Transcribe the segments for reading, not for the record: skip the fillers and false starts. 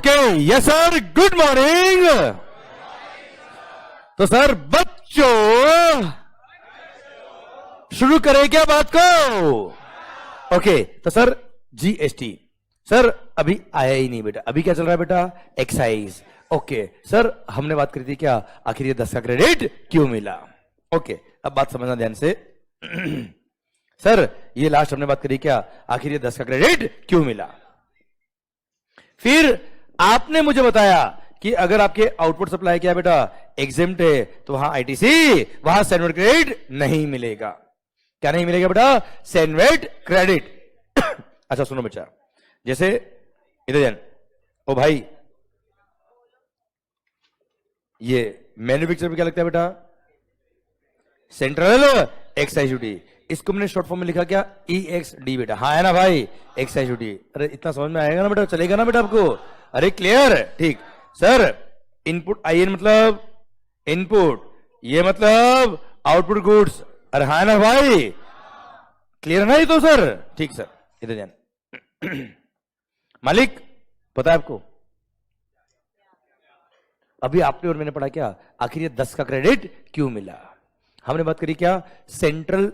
Okay, yes sir, good morning. तो sir बच्चों शुरू करें क्या बात को? ओके, तो सर जीएसटी सर अभी आया ही नहीं बेटा। अभी क्या चल रहा है बेटा? एक्साइज। ओके सर, हमने बात करी थी क्या आखिर ये 10 का क्रेडिट क्यों मिला? ओके, अब बात समझना ध्यान से। सर ये लास्ट हमने बात करी क्या आखिर ये 10 का क्रेडिट क्यों मिला? फिर आपने मुझे बताया कि अगर आपके आउटपुट सप्लाई क्या बेटा एग्जेम्प्ट है तो वहां आईटीसी, वहां सैंडविच क्रेडिट नहीं मिलेगा। क्या नहीं मिलेगा बेटा? Sandwich credit. अच्छा सुनो बच्चा, जैसे इधर जान, ओ भाई ये मैन्युफैक्चर में क्या लगता है बेटा? Central excise duty. इसको मैंने शॉर्ट फॉर्म में लिखा क्या? EXD बेटा। हाँ है ना भाई, एक्साइज ड्यूटी। अरे इतना समझ में आएगा ना बेटा, चलेगा ना बेटा आपको? अरे क्लियर? ठीक सर, इनपुट IN मतलब इनपुट, ये मतलब आउटपुट गुड्स। अरे हाँ ना भाई, क्लियर ना ये तो सर? ठीक सर, इधर जान। मालिक पता है आपको अभी आपने और मैंने पढ़ा क्या आखिर ये 10 का क्रेडिट क्यों मिला? हमने बात करी क्या सेंट्रल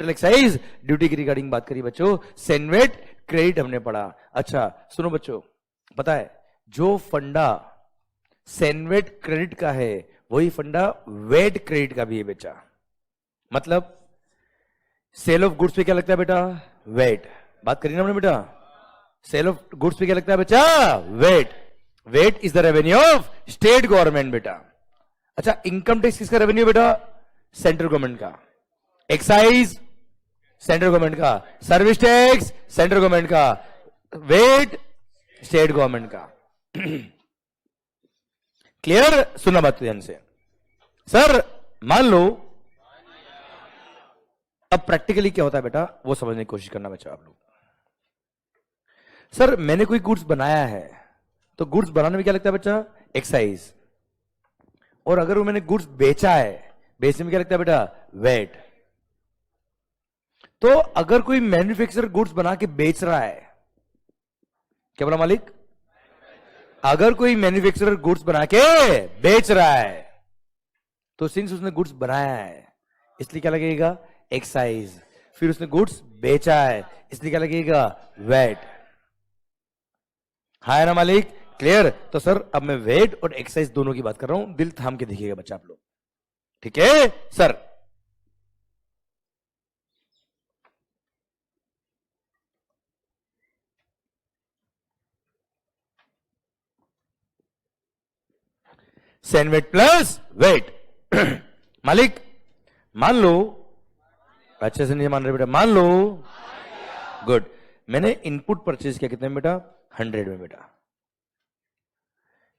एक्साइज ड्यूटी की रिगार्डिंग बात करी बच्चों। सैंडविच क्रेडिट हमने पढ़ा। अच्छा सुनो बच्चों, पता है जो फंडा सैंडविच क्रेडिट का है वही फंडा वेट क्रेडिट का भी है बेटा। मतलब सेल ऑफ गुड्स पे क्या लगता है बेटा? वेट। बात करी ना हमने बेटा, सेल ऑफ गुड्स पे क्या लगता है बच्चा? VAT. VAT is the revenue of state government बेटा। अच्छा इनकम टैक्स किसका रेवेन्यू बेटा? सेंट्रल गवर्नमेंट का। एक्साइज सेंट्रल गवर्नमेंट का। सर्विस टैक्स सेंट्रल गवर्नमेंट का। वेट स्टेट गवर्नमेंट का। क्लियर? सुनना बात ध्यान से। सर मान लो, अब प्रैक्टिकली क्या होता है बेटा वो समझने की कोशिश करना बच्चा आप लोग। सर मैंने कोई गुड्स बनाया है तो गुड्स बनाने में क्या लगता है बच्चा? एक्साइज। और अगर वो मैंने गुड्स बेचा है, बेचने में क्या लगता है बेटा? वेट। तो अगर कोई मैन्युफैक्चरर गुड्स बना के बेच रहा है, क्या बोला मालिक? अगर कोई मैन्युफैक्चरर गुड्स बना के बेच रहा है तो सिंस उसने गुड्स बनाया है इसलिए क्या लगेगा? एक्साइज। फिर उसने गुड्स बेचा है इसलिए क्या लगेगा? वेट। हाँ है ना मालिक? क्लियर? तो सर अब मैं वेट और एक्साइज दोनों की बात कर रहा हूं, दिल थाम के देखिएगा बच्चा आप लोग। ठीक है सर? Sandwich plus wait. मालिक मान लो, अच्छे से नहीं मान रहे बेटा, मान लो। गुड। मैंने इनपुट परचेज किया कितने में बेटा? 100 में बेटा।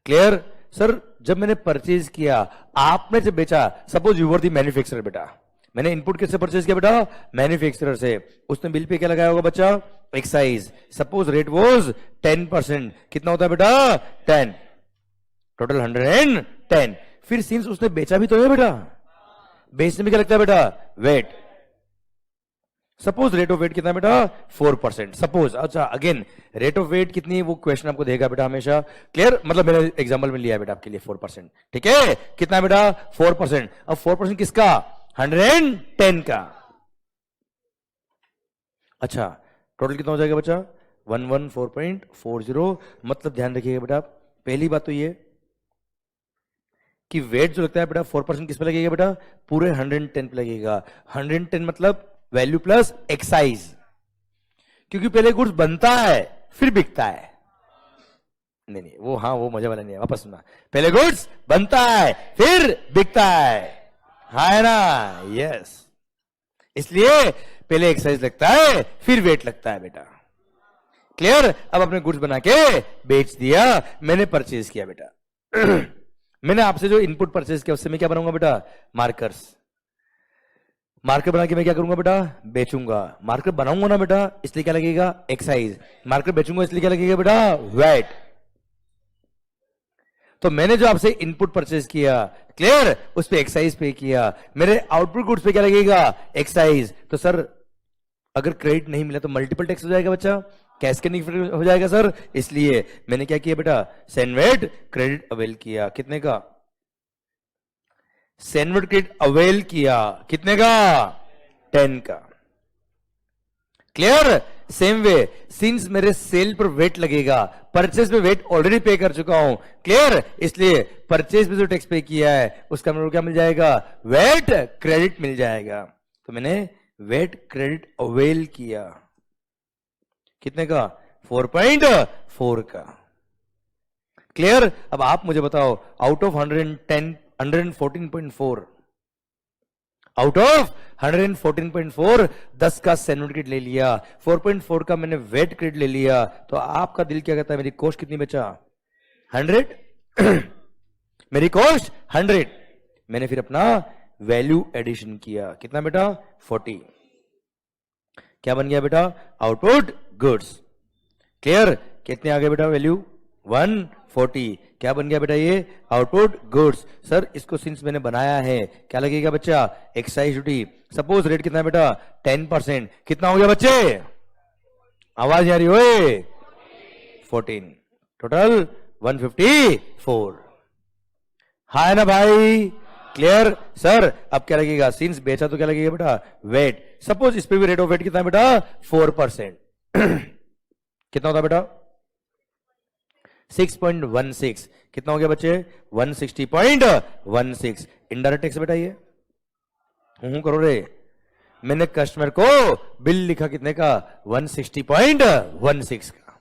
क्लियर? सर जब मैंने परचेज किया, आपने जब बेचा, suppose you were the manufacturer बेटा, मैंने इनपुट किससे परचेज किया बेटा? मैन्युफैक्चरर से। उसने बिल पे क्या लगाया होगा बच्चा? एक्साइज। सपोज रेट वाज 10%, कितना होता है बेटा? 10। टोटल 110। फिर सिंस उसने बेचा भी तो है बेटा, बेचने में क्या लगता है बेटा? VAT. Suppose rate of VAT कितना बेटा? 4%। सपोज। अच्छा अगेन रेट ऑफ वेट कितनी, वो क्वेश्चन आपको देगा बेटा हमेशा। क्लियर? मतलब मैंने एग्जांपल में लिया है बेटा आपके लिए 4%। ठीक है? कितना बेटा? 4%। अब 4% किसका? 110 का। अच्छा टोटल कितना हो जाएगा बच्चा? 114.40। मतलब ध्यान रखिएगा बेटा, पहली बात तो ये कि वेट जो लगता है बेटा 4% किस पे लगेगा बेटा? पूरे 110 पे लगेगा। 110 मतलब वैल्यू प्लस एक्साइज, क्योंकि पहले गुड्स बनता है फिर बिकता है। नहीं वो, हाँ वो मजा वाला नहीं है, वापस सुनना। पहले गुड्स बनता है फिर बिकता है, हाँ है ना? यस। इसलिए पहले एक्साइज लगता है फिर वेट लगता है बेटा। क्लियर? अब अपने गुड्स बना के बेच दिया, मैंने परचेज किया बेटा। मैंने आपसे जो इनपुट परचेज किया उससे मैं क्या बनाऊंगा बेटा? मार्कर्स। मार्कर बना के मैं क्या करूंगा बेटा? बेचूंगा। मार्कर बनाऊंगा ना बेटा, इसलिए क्या लगेगा? एक्साइज। मार्कर बेचूंगा इसलिए क्या लगेगा बेटा? वेट। तो मैंने जो आपसे इनपुट परचेज किया, क्लियर, उस पे एक्साइज पे किया, मेरे आउटपुट गुड्स पे क्या लगेगा? एक्साइज। तो सर अगर क्रेडिट नहीं मिला तो मल्टीपल टैक्स हो जाएगा बच्चा। कैस्केडिंग इफेक्ट हो जाएगा सर, इसलिए मैंने क्या किया बेटा, सेनवेट क्रेडिट अवेल किया। कितने का? सेनवेट क्रेडिट अवेल किया कितने का? 10 का। क्लियर? सेम वे सिंस मेरे सेल पर वेट लगेगा, परचेज पे वेट ऑलरेडी पे कर चुका हूं, क्लियर, इसलिए परचेज पे जो टैक्स पे किया है उसका मेरे को क्या मिल जाएगा? वेट क्रेडिट मिल जाएगा। तो मैंने वेट क्रेडिट अवेल किया कितने का? 4.4 का। क्लियर? अब आप मुझे बताओ, आउट ऑफ 114.4, आउट ऑफ 114.4 10 का सेनवेट क्रेडिट ले लिया, 4.4 का मैंने वेट क्रेडिट ले लिया, तो आपका दिल क्या कहता है, मेरी कॉस्ट कितनी बचा? 100 मेरी कॉस्ट 100। मैंने फिर अपना वैल्यू एडिशन किया कितना बेटा? 40। क्या बन गया बेटा? Output goods. क्लियर? कितने आ गए बेटा वैल्यू? 140। क्या बन गया बेटा ये? Output goods. सर इसको सिंस मैंने बनाया है क्या लगेगा बच्चा? Excise duty. सपोज रेट कितना है बेटा? 10%। कितना हो गया बच्चे? आवाज आ रही हो? 14। टोटल 154। हाँ है ना भाई? क्लियर? सर अब क्या लगेगा? सिंस बेचा तो क्या लगेगा बेटा? वेट। सपोज इस पे भी रेट ऑफ वेट कितना है बेटा? 4%। कितना होता है बेटा? 6.16। कितना हो गया बच्चे? 160.16। इनडायरेक्ट टैक्स बेटा ये करो रे। मैंने कस्टमर को बिल लिखा कितने का? 160.16 का।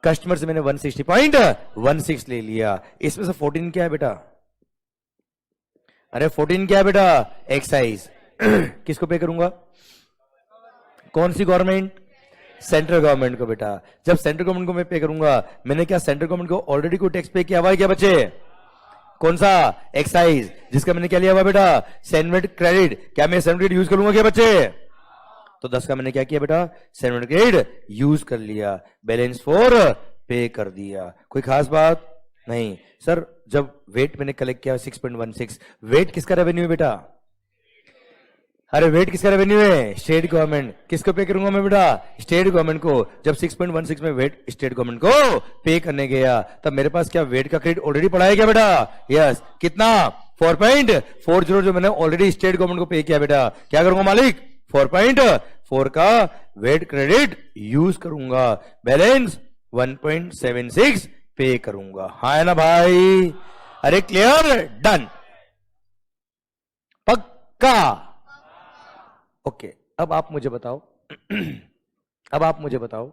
कस्टमर से मैंने 160.16 ले लिया। इसमें से 14 क्या है बेटा? अरे 14 क्या है बेटा? एक्साइज। किसको पे करूंगा? कौन सी गवर्नमेंट? सेंट्रल गवर्नमेंट को बेटा। जब सेंट्रल गवर्नमेंट को मैं पे करूंगा, मैंने क्या सेंट्रल गवर्नमेंट को ऑलरेडी कोई टैक्स पे किया हुआ है क्या बच्चे? कौन सा? एक्साइज, जिसका मैंने क्या लिया हुआ बेटा? CENVAT credit. क्या मैं सेनवेट क्रेडिट यूज करूंगा क्या बच्चे? तो 10 का मैंने क्या किया बेटा? सेनवेट क्रेडिट यूज कर लिया, बैलेंस 4 पे कर दिया। कोई खास बात नहीं। सर जब वेट मैंने कलेक्ट किया 6.16, वेट किसका रेवेन्यू है बेटा? अरे वेट किसका रेवेन्यू है? State government. किसको पे करूंगा मैं बेटा? स्टेट गवर्नमेंट को। जब 6.16 में वेट स्टेट गवर्नमेंट को पे करने गया, तब मेरे पास क्या वेट का क्रेडिट ऑलरेडी पड़ा है क्या बेटा? यस। कितना? 4.40 जो मैंने ऑलरेडी स्टेट गवर्नमेंट को पे किया बेटा। क्या करूंगा मालिक? 4.4 का वेट क्रेडिट यूज करूंगा, बैलेंस 1.76 पे करूंगा। हाँ है ना भाई? अरे क्लियर? डन? पक्का? ओके। अब आप मुझे बताओ अब आप मुझे बताओ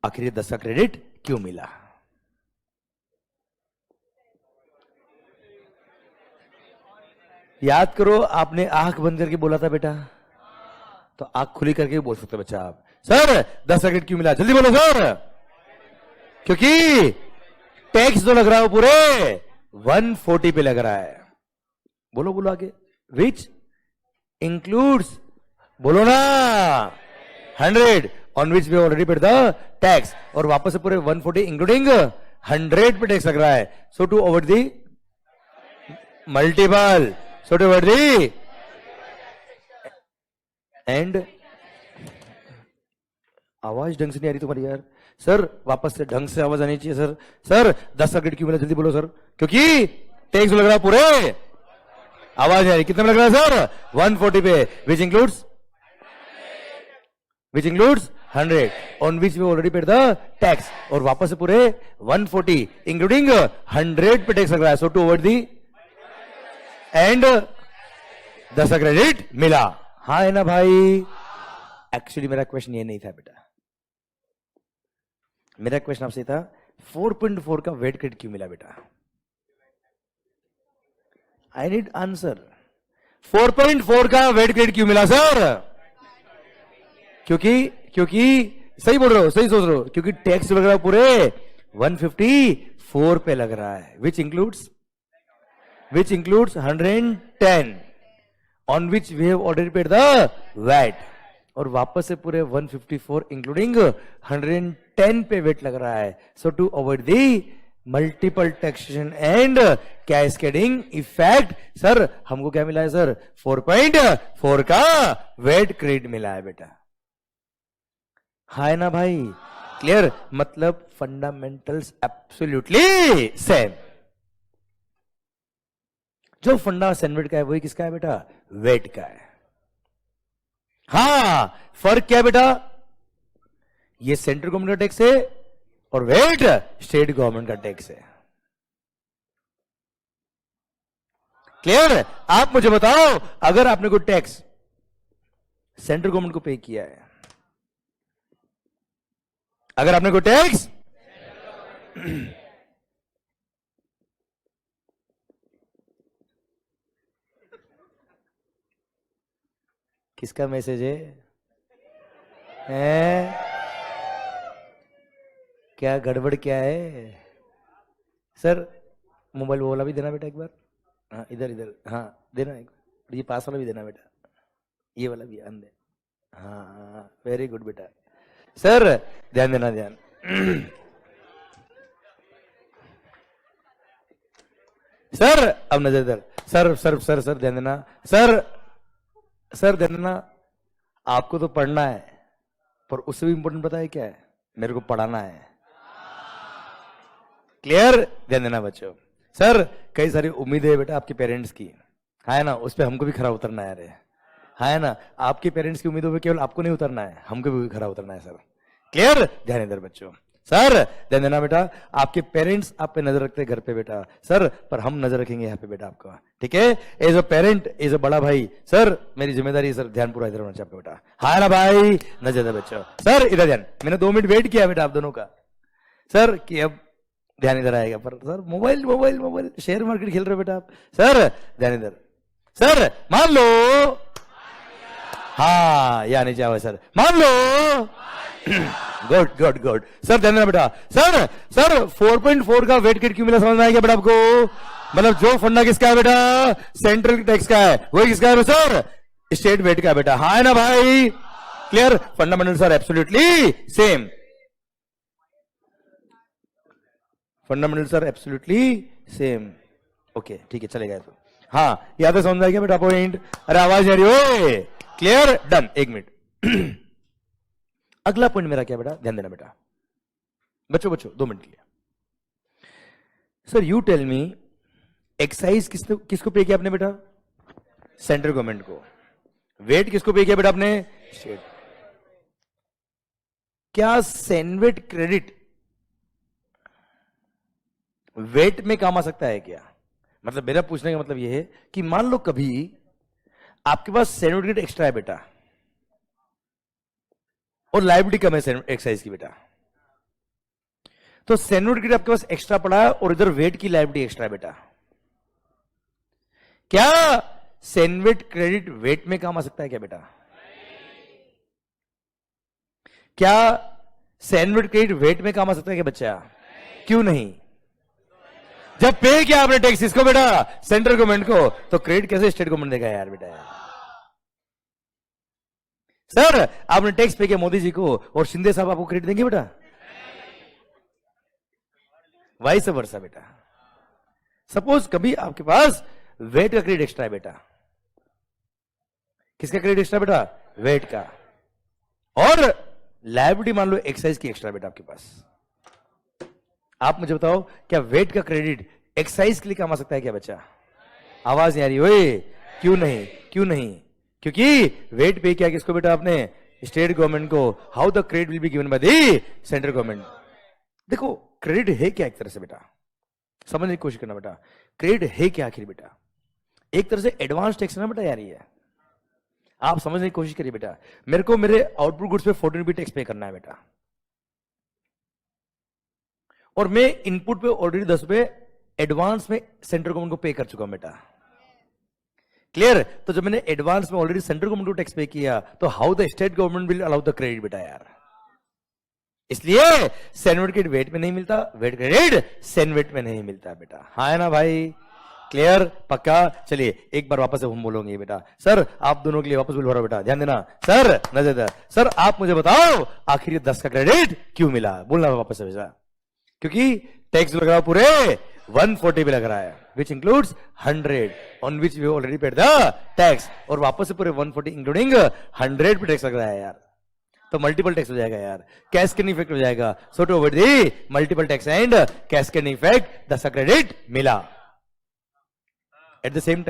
आखिर ये 10 का क्रेडिट क्यों मिला? याद करो, आपने आंख बंद करके बोला था बेटा, तो आंख खुली करके भी बोल सकते बच्चा आप। सर 10 का क्रेडिट क्यों मिला? जल्दी बोलो सर। क्योंकि टैक्स जो लग रहा है वो पूरे 140 पे लग रहा है। बोलो बोलो आगे। विच इंक्लूड्स, बोलो ना, 100 on which we already paid the tax. और वापस से पूरे 140 इंक्लूडिंग 100 पे टैक्स लग रहा है। So to avoid the multiple, so to avoid the end. आवाज ढंग से नहीं आ रही तुम्हारी यार। सर वापस से ढंग से आवाज आनी चाहिए सर। सर 10 का क्रेडिट क्यों मिला? जल्दी बोलो सर। क्योंकि टैक्स लग रहा है पूरे, आवाज आ रही, कितना लग रहा है सर? 140 पे, which includes 100 on which we already paid the tax. और वापस से पूरे 140 इंक्लूडिंग 100 पे टैक्स लग रहा है। So to avoid the and 10 का क्रेडिट मिला। हाँ है ना भाई? एक्चुअली मेरा क्वेश्चन ये नहीं था बेटा। मेरा क्वेश्चन आपसे था 4.4 का वेट क्रेडिट क्यों मिला बेटा? I need answer. 4.4 का वेट क्रेडिट क्यों मिला सर? क्योंकि सही बोल रहे हो, सही सोच रहे हो, क्योंकि टैक्स लग रहा है पूरे 154 पे लग रहा है, which includes 110 on which we have already paid the VAT. और वापस से पूरे 154 इंक्लूडिंग 110 पे वेट लग रहा है। So to avoid the multiple taxation and cascading effect. Sir हमको क्या मिला है सर? 4.4 का वेट क्रेडिट मिला है बेटा। है ना भाई? क्लियर? मतलब फंडामेंटल्स एब्सोल्युटली सेम। जो फंडा सैनवेट का है वही किसका है बेटा? वेट का है। हां, फर्क क्या है बेटा? ये सेंट्रल गवर्नमेंट का टैक्स है और वेट स्टेट गवर्नमेंट का टैक्स है। क्लियर? आप मुझे बताओ, अगर आपने कोई टैक्स सेंट्रल गवर्नमेंट को पे किया है, अगर आपने कोई टैक्स किसका मैसेज है? क्या गड़बड़ क्या है? सर मोबाइल वाला भी देना बेटा एक बार। हाँ इधर इधर, हाँ देना एक बार। ये पास वाला भी देना बेटा, ये वाला भी अंदर। हाँ वेरी गुड बेटा। सर ध्यान देना, ध्यान। सर अब नजर इधर। सर सर सर सर ध्यान देना। सर सर ध्यान देना। आपको तो पढ़ना है, पर उससे भी इंपॉर्टेंट पता है क्या है? मेरे को पढ़ाना है। क्लियर? ध्यान देना बच्चों। सर कई सारी उम्मीदें है बेटा आपके पेरेंट्स की, है ना? उस पर हमको भी खरा उतरना है। अरे है ना? आपके पेरेंट्स की उम्मीदों पे केवल आपको नहीं उतरना है, हमको भी खरा उतरना है सर। क्लियर? ध्यान इधर बच्चों। सर ध्यान देना बेटा, आपके पेरेंट्स आप पे नजर रखते हैं घर पे बेटा सर, पर हम नजर रखेंगे यहाँ पे बेटा आपका। ठीक है? As a parent, as a बड़ा भाई सर, मेरी जिम्मेदारी है सर, ध्यान पूरा इधर होना चाहिए आपका बेटा। हाँ ना भाई? नजर दे बच्चों। सर इधर ध्यान। मैंने 2 मिनट वेट किया बेटा आप दोनों का सर, कि अब ध्यान इधर आएगा। पर sir mobile mobile mobile, share market खेल रहे हो बेटा आप। सर ध्यान इधर। सर मान लो, हाँ या नहीं चाहे सर, मान लो। Good good good. सर ध्यान देना बेटा। सर सर 4.4 का वेट क्रेडिट क्यों मिला, समझ में आएगा बेटा आपको? मतलब जो फंडा किसका है बेटा? सेंट्रल टैक्स का है, वही किसका है सर? स्टेट वेट का है बेटा। हाँ है ना भाई? Clear? Fundamental sir absolutely same. Fundamental sir absolutely same. Okay ठीक है, चलेगा तो। हाँ याद है, समझ आएगा बेटा पॉइंट? अरे आवाज आ रही हो? क्लियर? डन। 1 मिनट। अगला पॉइंट मेरा क्या बेटा? ध्यान देना बेटा बच्चों, बच्चों 2 मिनट के लिए। Sir you tell me, excise किसको पे किया आपने बेटा? सेंट्रल गवर्नमेंट को। वेट किसको पे किया बेटा आपने? स्टेट। क्या सैनवेट क्रेडिट वेट में काम आ सकता है क्या? मतलब मेरा पूछने का मतलब यह है कि मान लो कभी आपके पास सैनवेट क्रेडिट एक्स्ट्रा है बेटा, और लायबिलिटी कम है एक्साइज की बेटा, तो सैनवेट क्रेडिट आपके पास एक्स्ट्रा पड़ा है और इधर वेट की लायबिलिटी एक्स्ट्रा है बेटा। क्या सैनवेट क्रेडिट वेट में काम आ सकता है क्या बेटा? क्या सैनवेट क्रेडिट वेट में काम आ सकता है क्या बच्चा? क्यों नहीं? जब पे किया आपने टैक्स इसको बेटा, सेंट्रल गवर्नमेंट को, तो क्रेडिट कैसे स्टेट गवर्नमेंट देगा यार बेटा? यार सर आपने टैक्स पे किया मोदी जी को और शिंदे साहब आपको क्रेडिट देंगे बेटा? वाइस वर्सा बेटा। सपोज कभी आपके पास वेट का क्रेडिट एक्स्ट्रा है बेटा, किसका क्रेडिट एक्स्ट्रा बेटा? वेट का। और लायबिलिटी मान लो एक्साइज की एक्स्ट्रा बेटा आपके पास। आप मुझे बताओ, क्या वेट का क्रेडिट एक्साइज के लिए काम आ सकता है क्या बच्चा? आवाज नहीं आ रही? ओए क्यों नहीं? क्यों नहीं? क्योंकि वेट पे किया किसको बेटा आपने? स्टेट गवर्नमेंट को। How the credit will be given by the central government. देखो क्रेडिट है क्या एक तरह से बेटा, समझने की कोशिश करना बेटा। क्रेडिट है क्या आखिर बेटा? एक तरह से एडवांस टैक्स ना बेटा यार, ये आप समझने की कोशिश करिए बेटा। मेरे को मेरे आउटपुट गुड्स पे 14 रुपये टैक्स पे करना है बेटा, और मैं इनपुट पे ऑलरेडी 10 रुपए एडवांस में सेंट्रल गवर्नमेंट को पे कर चुका हूं बेटा। क्लियर? तो जब मैंने एडवांस में ऑलरेडी सेंट्रल गवर्नमेंट को टैक्स पे किया, तो how the state government will allow the credit बेटा यार? इसलिए सैनवेट क्रेडिट वेट में नहीं मिलता, वेट क्रेडिट सैनवेट में नहीं मिलता बेटा। हाँ है ना भाई? क्लियर? पक्का? चलिए एक बार वापस से हम बोलोगे बेटा। सर आप दोनों के लिए वापस बोल रहा बेटा, ध्यान देना। सर नजर दे। सर आप मुझे बताओ, आखिर 10 का क्रेडिट क्यों मिला? बोलना वापस से बेटा। क्योंकि टैक्स लग रहा पूरे 140 पे लग रहा है, which includes 100 on which we already paid the tax, और वापस से पूरे 140 इंक्लूडिंग 100 पे टैक्स लग रहा है यार, तो मल्टीपल टैक्स हो जाएगा यार, कैस्केडिंग इफेक्ट हो जाएगा. So to avoid the multiple tax and cascading effect दस क्रेडिट मिला. एट द सेम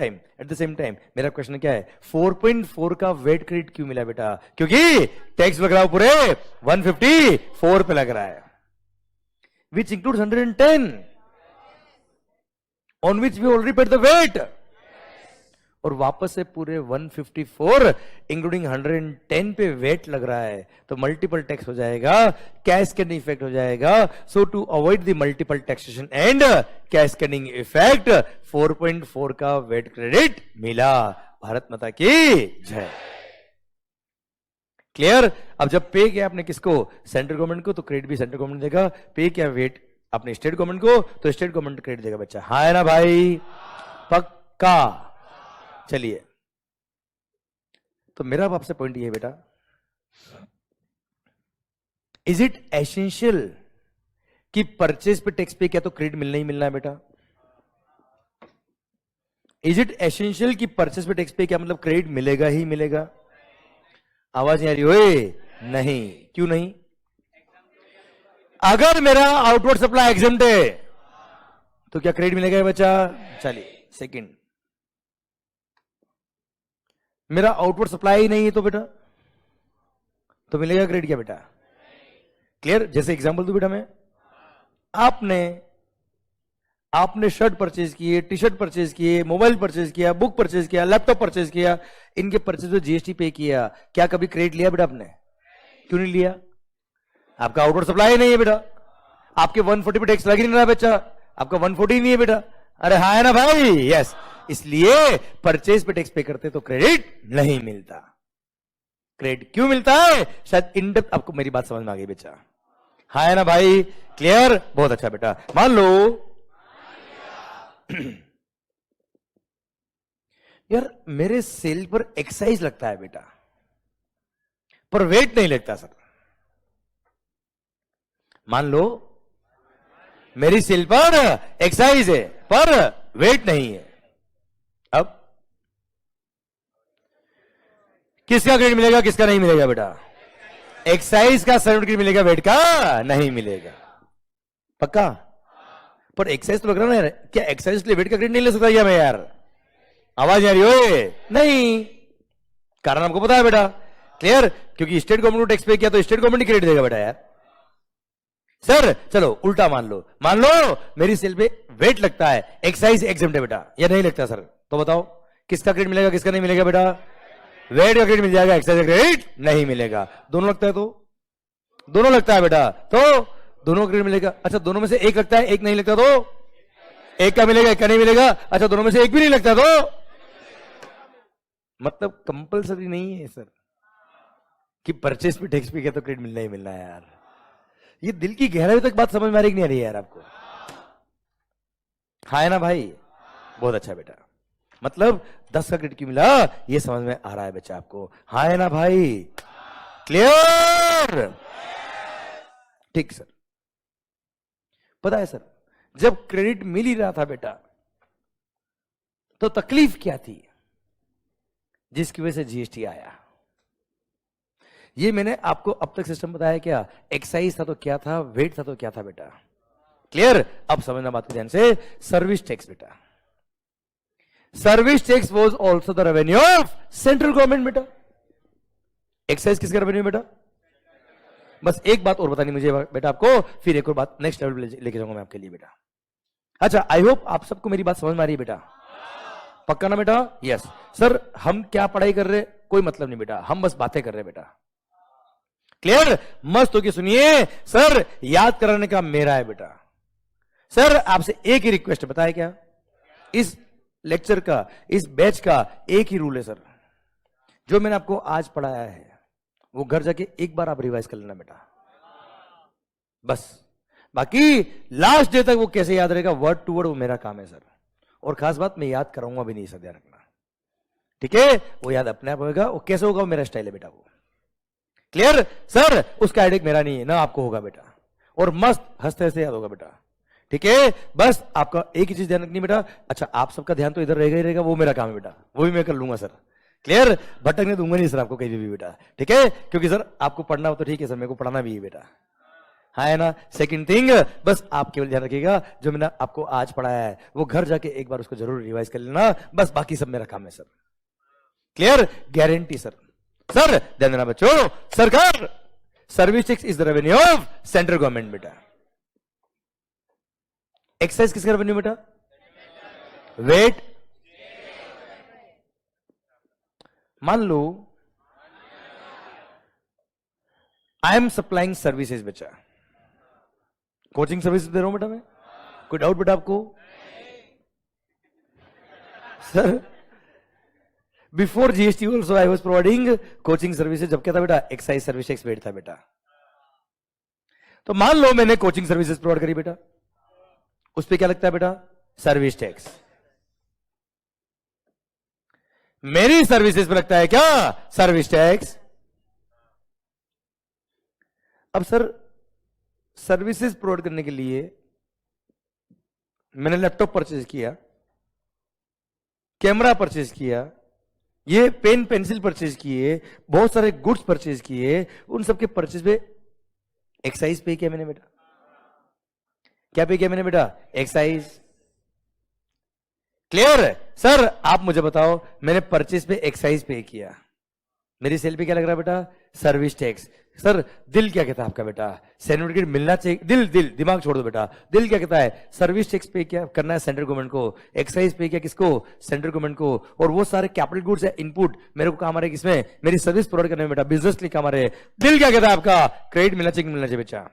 टाइम मेरा क्वेश्चन क्या है, 4.4 का वेट क्रेडिट क्यों मिला बेटा? क्योंकि टैक्स लग रहा है पूरे 154 पे लग रहा है, which includes 110 on which we already paid the VAT, और वापस से पूरे 154 इंक्लूडिंग 110 पे वेट लग रहा है, तो मल्टीपल टैक्स हो जाएगा, कैस्केडिंग इफेक्ट हो जाएगा. So to avoid the multiple taxation and cascading effect 4.4 का वेट क्रेडिट मिला. भारत माता की जय. क्लियर? अब जब पे किया आपने किसको? सेंट्रल गवर्नमेंट को, तो क्रेडिट भी सेंट्रल गवर्नमेंट देगा. पे किया वेट आपने स्टेट गवर्नमेंट को, तो स्टेट गवर्नमेंट क्रेडिट देगा बच्चा. हाँ है ना भाई? पक्का. चलिए, तो मेरा अब आपसे पॉइंट ये है बेटा, इज इट एसेंशियल कि परचेज पे टैक्स पे किया तो क्रेडिट मिलना ही मिलना है बेटा? इज इट एसेंशियल कि परचेज पे टैक्स पे किया मतलब क्रेडिट मिलेगा ही मिलेगा? आवाज नहीं आ रही? ओए नहीं. क्यों नहीं? अगर मेरा आउटवर्ड सप्लाई एग्जम्प्ट है तो क्या क्रेडिट मिलेगा बच्चा? चलिए, सेकंड, मेरा आउटवर्ड सप्लाई ही नहीं है तो बेटा, तो मिलेगा क्रेडिट क्या बेटा? क्लियर? जैसे एग्जांपल दूं बेटा मैं, आपने शर्ट परचेज किए, टी शर्ट परचेज किए, मोबाइल परचेज किया, बुक परचेज किया, लैपटॉप परचेज किया, इनके परचेज में जीएसटी पे किया, क्या कभी क्रेडिट लिया बेटा आपने? क्यों नहीं लिया? आपका आउटवर्ड सप्लाई नहीं है बेटा, आपके 140 पे टैक्स लग ही नहीं रहा बच्चा, आपका 140 नहीं है बेटा. अरे हाँ है ना भाई? यस. इसलिए परचेज पे टैक्स पे करते तो क्रेडिट नहीं मिलता. क्रेडिट क्यों मिलता है? शायद इन डेप्थ आपको मेरी बात समझ में आ गई बच्चा. हाँ है ना भाई? क्लियर? बहुत अच्छा बेटा. मान लो यार मेरे सेल पर एक्साइज लगता है बेटा, पर वेट नहीं लगता सर. मान लो मेरी सेल पर एक्साइज है पर वेट नहीं है. अब किसका क्रेडिट मिलेगा, किसका नहीं मिलेगा बेटा? एक्साइज का सर्टिफिकेट मिलेगा, वेट का नहीं मिलेगा. पक्का? पर एक्साइज तो लग रहा ना, क्या एक्साइज के लिए वेट का क्रेडिट नहीं ले सकता क्या मैं यार? आवाज आ रही हो? नहीं. कारण आपको पता है बेटा. क्लियर? क्योंकि स्टेट गवर्नमेंट को टैक्स पे किया तो स्टेट गवर्नमेंट ही क्रेडिट देगा बेटा यार. सर चलो उल्टा मान लो मेरी सेल पे वेट लगता है, एक्साइज एग्जम्प्ट है बेटा, या नहीं लगता सर? तो बताओ किसका क्रेडिट मिलेगा, किसका नहीं मिलेगा बेटा? वेट का क्रेडिट मिल जाएगा, एक्साइज का क्रेडिट नहीं मिलेगा. दोनों लगता है तो दोनों लगता है बेटा, तो दोनों क्रेडिट मिलेगा. अच्छा दोनों में से एक लगता है, एक नहीं लगता तो एक का मिलेगा, एक का नहीं मिलेगा. अच्छा दोनों में से एक भी नहीं लगता तो मतलब कंपलसरी नहीं है सर कि परचेज पे टैक्स पे किया तो क्रेडिट मिलना ही मिलना है यार. ये दिल की गहराई तक बात समझ में आ रही नहीं आ रही है यार आपको? हाँ है ना भाई? बहुत अच्छा बेटा. मतलब 10 का क्रेडिट क्यों मिला ये समझ में आ रहा है बच्चा आपको? हाँ है ना भाई? क्लियर? ठीक सर. पता है सर, जब क्रेडिट मिल ही रहा था बेटा तो तकलीफ क्या थी जिसकी वजह से जीएसटी आया? ये मैंने आपको अब तक सिस्टम बताया क्या? एक्साइज था तो क्या था, वेट था तो क्या था बेटा? क्लियर? अब समझना बात को ध्यान से. सर्विस टैक्स बेटा, service tax was also the revenue of central government बेटा. एक्साइज किसका रेवेन्यू बेटा? बस एक बात और बतानी मुझे बेटा आपको, फिर एक और बात नेक्स्ट लेवल पे लेके जाऊंगा मैं आपके लिए बेटा. अच्छा आई होप आप सबको मेरी बात समझ में आ रही है बेटा? पक्का ना बेटा? यस. सर हम क्या पढ़ाई कर रहे, कोई मतलब नहीं बेटा, हम बस बातें कर रहे बेटा. क्लियर? मस्त होके सुनिए. सर याद कराने का मेरा है बेटा. सर आपसे एक ही रिक्वेस्ट है, बताए क्या? इस लेक्चर का, इस बैच का एक ही रूल है सर, जो मैंने आपको आज पढ़ाया है वो घर जाके एक बार आप रिवाइज कर लेना बेटा, बस. बाकी लास्ट डे तक वो कैसे याद रहेगा वर्ड टू वर्ड, वो मेरा काम है सर. और खास बात मैं याद कराऊंगा भी नहीं सर, ध्यान रखना. ठीक है? वो याद अपने आप होगा. वो कैसे होगा वो मेरा स्टाइल है बेटा वो. क्लियर? सर उसका आइडिया मेरा नहीं है ना, आपको होगा बेटा, और मस्त हंसते हंसते याद होगा बेटा. ठीक है, बस आपका एक ही चीज ध्यान रखनी बेटा। अच्छा, आप सबका ध्यान तो इधर रहेगा ही रहेगा, वो मेरा काम है बेटा, वो भी मैं कर लूंगा सर। क्लियर? भटकने दूंगा नहीं सर आपको कहीं भी बेटा, ठीक है? क्योंकि सर आपको पढ़ना हो तो ठीक है सर, मेरे को पढ़ना भी है बेटा, हाँ है ना। सेकंड थिंग, बस आप केवल ध्यान रखिएगा जो मैंने आपको आज पढ़ाया है वो घर जाके एक बार उसको जरूर रिवाइज कर लेना, बस बाकी सब मेरा काम है sir. Clear? Guarantee sir. Sir ध्यान देना बच्चों, सरकार service tax is the revenue of central government बेटा। एक्साइज किसका रेवेन्यू बेटा? वेट। मान लो आई एम सप्लाइंग सर्विसेज बेटा, कोचिंग सर्विस दे रहा हूं बेटा मैं, कोई डाउट बेटा आपको? Sir before GST also I was providing coaching services. जब क्या था बेटा? एक्साइज सर्विस टैक्स पेड था बेटा। तो मान लो मैंने कोचिंग सर्विसेज प्रोवाइड करी बेटा, उस पर क्या लगता है बेटा? Service tax. मेरी सर्विसेज पे लगता है क्या? Service tax. अब सर सर्विसेज प्रोवाइड करने के लिए मैंने लैपटॉप परचेज किया, कैमरा परचेज किया, ये पेन पेंसिल परचेज किए, बहुत सारे गुड्स परचेज किए, उन सबके परचेज पे एक्साइज पे किया मैंने बेटा। क्या पे किया मैंने बेटा? एक्साइज। क्लियर? सर आप मुझे बताओ, मैंने परचेज पे एक्साइज पे किया, मेरी सेल पे क्या लग रहा है बेटा? Service tax. सर दिल क्या कहता है आपका बेटा? सर्टिफिकेट मिलना चाहिए। दिल दिमाग छोड़ दो बेटा, दिल क्या कहता है? सर्विस टैक्स पे क्या करना है सेंट्रल गवर्नमेंट को, एक्साइज पे क्या किसको? सेंट्रल गवर्नमेंट को। और वो सारे कैपिटल गुड्स है इनपुट, मेरे को काम आ रहे किसमें? मेरी सर्विस प्रोवाइड करने में बेटा, बिजनेस के लिए काम आ रहे। दिल क्या कहता है आपका? क्रेडिट मिलना चाहिए, मिलना चाहिए बच्चा?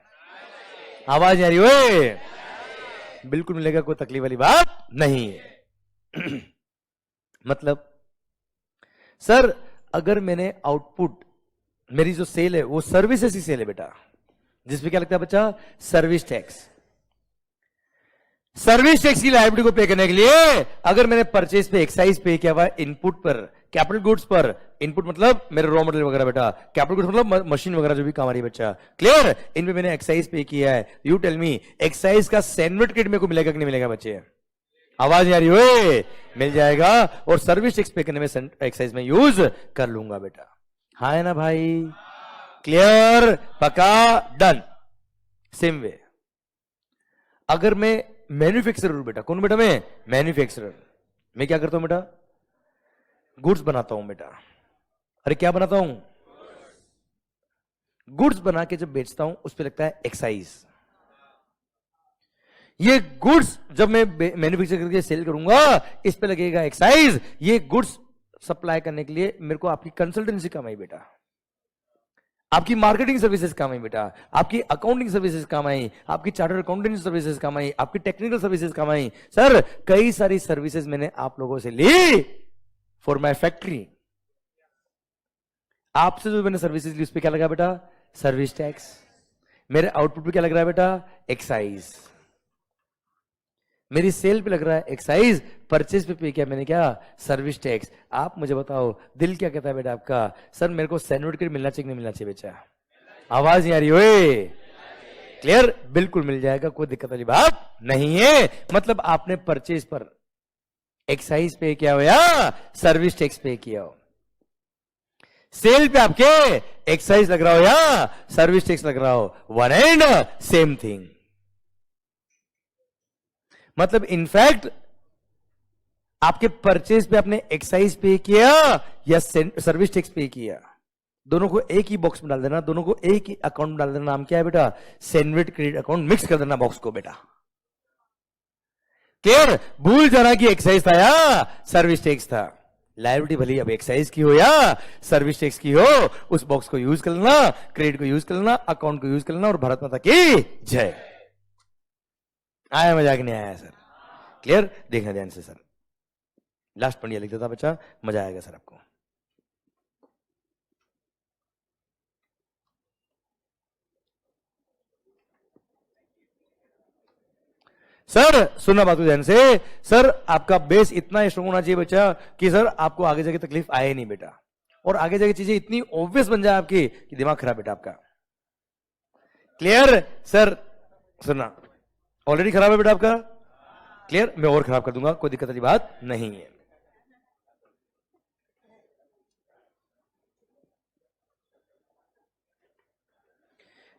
आवाज आ रही हो? बिल्कुल मिलेगा, कोई तकलीफ वाली बात नहीं है। मतलब सर अगर मैंने आउटपुट, मेरी जो सेल है वो सर्विसेज की सेल है बेटा, जिसपे क्या लगता है बच्चा? Service tax. सर्विस टैक्स की लायबिलिटी को पे करने के लिए अगर मैंने परचेज पे एक्साइज पे किया हुआ, इनपुट पर, कैपिटल गुड्स पर, इनपुट मतलब मेरे रॉ मटेरियल वगैरह बेटा, कैपिटल गुड्स मतलब मशीन वगैरह जो भी काम आ रही है बच्चा। क्लियर? इन पे मैंने एक्साइज पे किया है। यू टेल मी एक्साइज का सर्टिफिकेट मेरे को मिलेगा कि नहीं मिलेगा बच्चे? आवाज नहीं आ रही हो? मिल जाएगा, और सर्विस टैक्स पे करने में एक्साइज में यूज कर लूंगा बेटा, हाँ है ना भाई? क्लियर? पक्का? डन। सेम वे अगर मैं मैन्युफैक्चरर हूं बेटा, कौन बेटा? मैं मैन्युफैक्चरर। मैं क्या करता हूं बेटा? गुड्स बनाता हूं बेटा। अरे क्या बनाता हूं? गुड्स बना के जब बेचता हूं उस पर लगता है एक्साइज। ये गुड्स जब मैं मैन्युफैक्चर करके सेल करूंगा इस पे लगेगा एक्साइज। ये गुड्स सप्लाई करने के लिए मेरे को आपकी कंसल्टेंसी काम आई बेटा, आपकी मार्केटिंग सर्विसेज काम आई बेटा, आपकी अकाउंटिंग सर्विसेज काम आई, आपकी चार्टर्ड अकाउंटेंट सर्विसेज काम आई, आपकी टेक्निकल सर्विसेज काम आई। सर कई सारी सर्विसेज मैंने आप लोगों से ली फॉर माय फैक्ट्री। आपसे जो मैंने सर्विसेज ली उस पर क्या लगा बेटा? Service tax. मेरे आउटपुट पे क्या लग रहा है बेटा? एक्साइज। मेरी सेल पे लग रहा है एक्साइज, परचेज पे किया मैंने क्या? Service tax. आप मुझे बताओ दिल क्या कहता है बेटा आपका? सर मेरे को सर्टिफिकेट मिलना चाहिए नहीं मिलना चाहिए बेचा? आवाज नहीं आ रही ओए? क्लियर? बिल्कुल मिल जाएगा, कोई दिक्कत वाली बात नहीं है। मतलब आपने परचेज पर एक्साइज पे किया हो या सर्विस टैक्स पे किया हो, सेल पे आपके एक्साइज लग रहा हो या सर्विस टैक्स लग रहा हो, वन एंड सेम थिंग। मतलब इनफैक्ट आपके परचेज पे आपने एक्साइज पे किया या सर्विस टैक्स पे किया, दोनों को एक ही बॉक्स में डाल देना, दोनों को एक ही अकाउंट में डाल देना। नाम क्या है बेटा? CENVAT credit account. मिक्स कर देना बॉक्स को बेटा। क्लियर? भूल जाना कि एक्साइज था या सर्विस टैक्स था। लायबिलिटी भली अब एक्साइज की हो या सर्विस टैक्स की हो, उस बॉक्स को यूज कर लेना, क्रेडिट को यूज कर लेना, अकाउंट को यूज कर लेना, और भारत माता की जय। आया मजाक नहीं आया सर? क्लियर? देखना ध्यान से सर, लास्ट पॉइंट लिख देता बच्चा, मजा आएगा सर आपको। सर सुनना बात को ध्यान से। सर आपका बेस इतना स्ट्रांग होना चाहिए बच्चा कि सर आपको आगे जाके तकलीफ आए नहीं बेटा, और आगे जाके चीजें इतनी ऑब्वियस बन जाए आपकी कि दिमाग खराब बेटा आपका। क्लियर? सर सुनना, ऑलरेडी खराब है बेटा आपका, क्लियर, मैं और खराब कर दूंगा, कोई दिक्कत वाली बात नहीं है।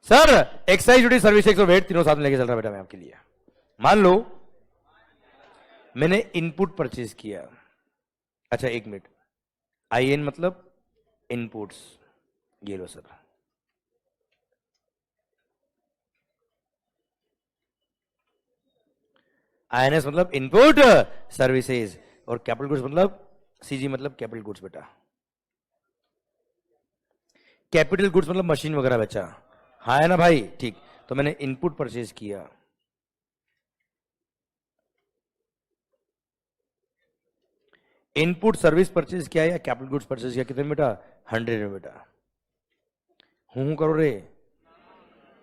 Sir excise duty service tax और वेट तीनों साथ में लेके चल रहा बेटा मैं आपके लिए। मान लो मैंने इनपुट परचेज किया, अच्छा एक मिनट, IN मतलब इनपुट्स, ये लो सर, INS मतलब इनपुट सर्विसेज, और कैपिटल गुड्स मतलब CG मतलब कैपिटल गुड्स बेटा। कैपिटल गुड्स मतलब मशीन वगैरह बेचा, हाँ है ना भाई, ठीक। तो मैंने इनपुट परचेज किया, इनपुट सर्विस परचेज किया या कैपिटल गुड्स परचेज किया, कितने में बेटा, 100 में बेटा। हूं करो रे,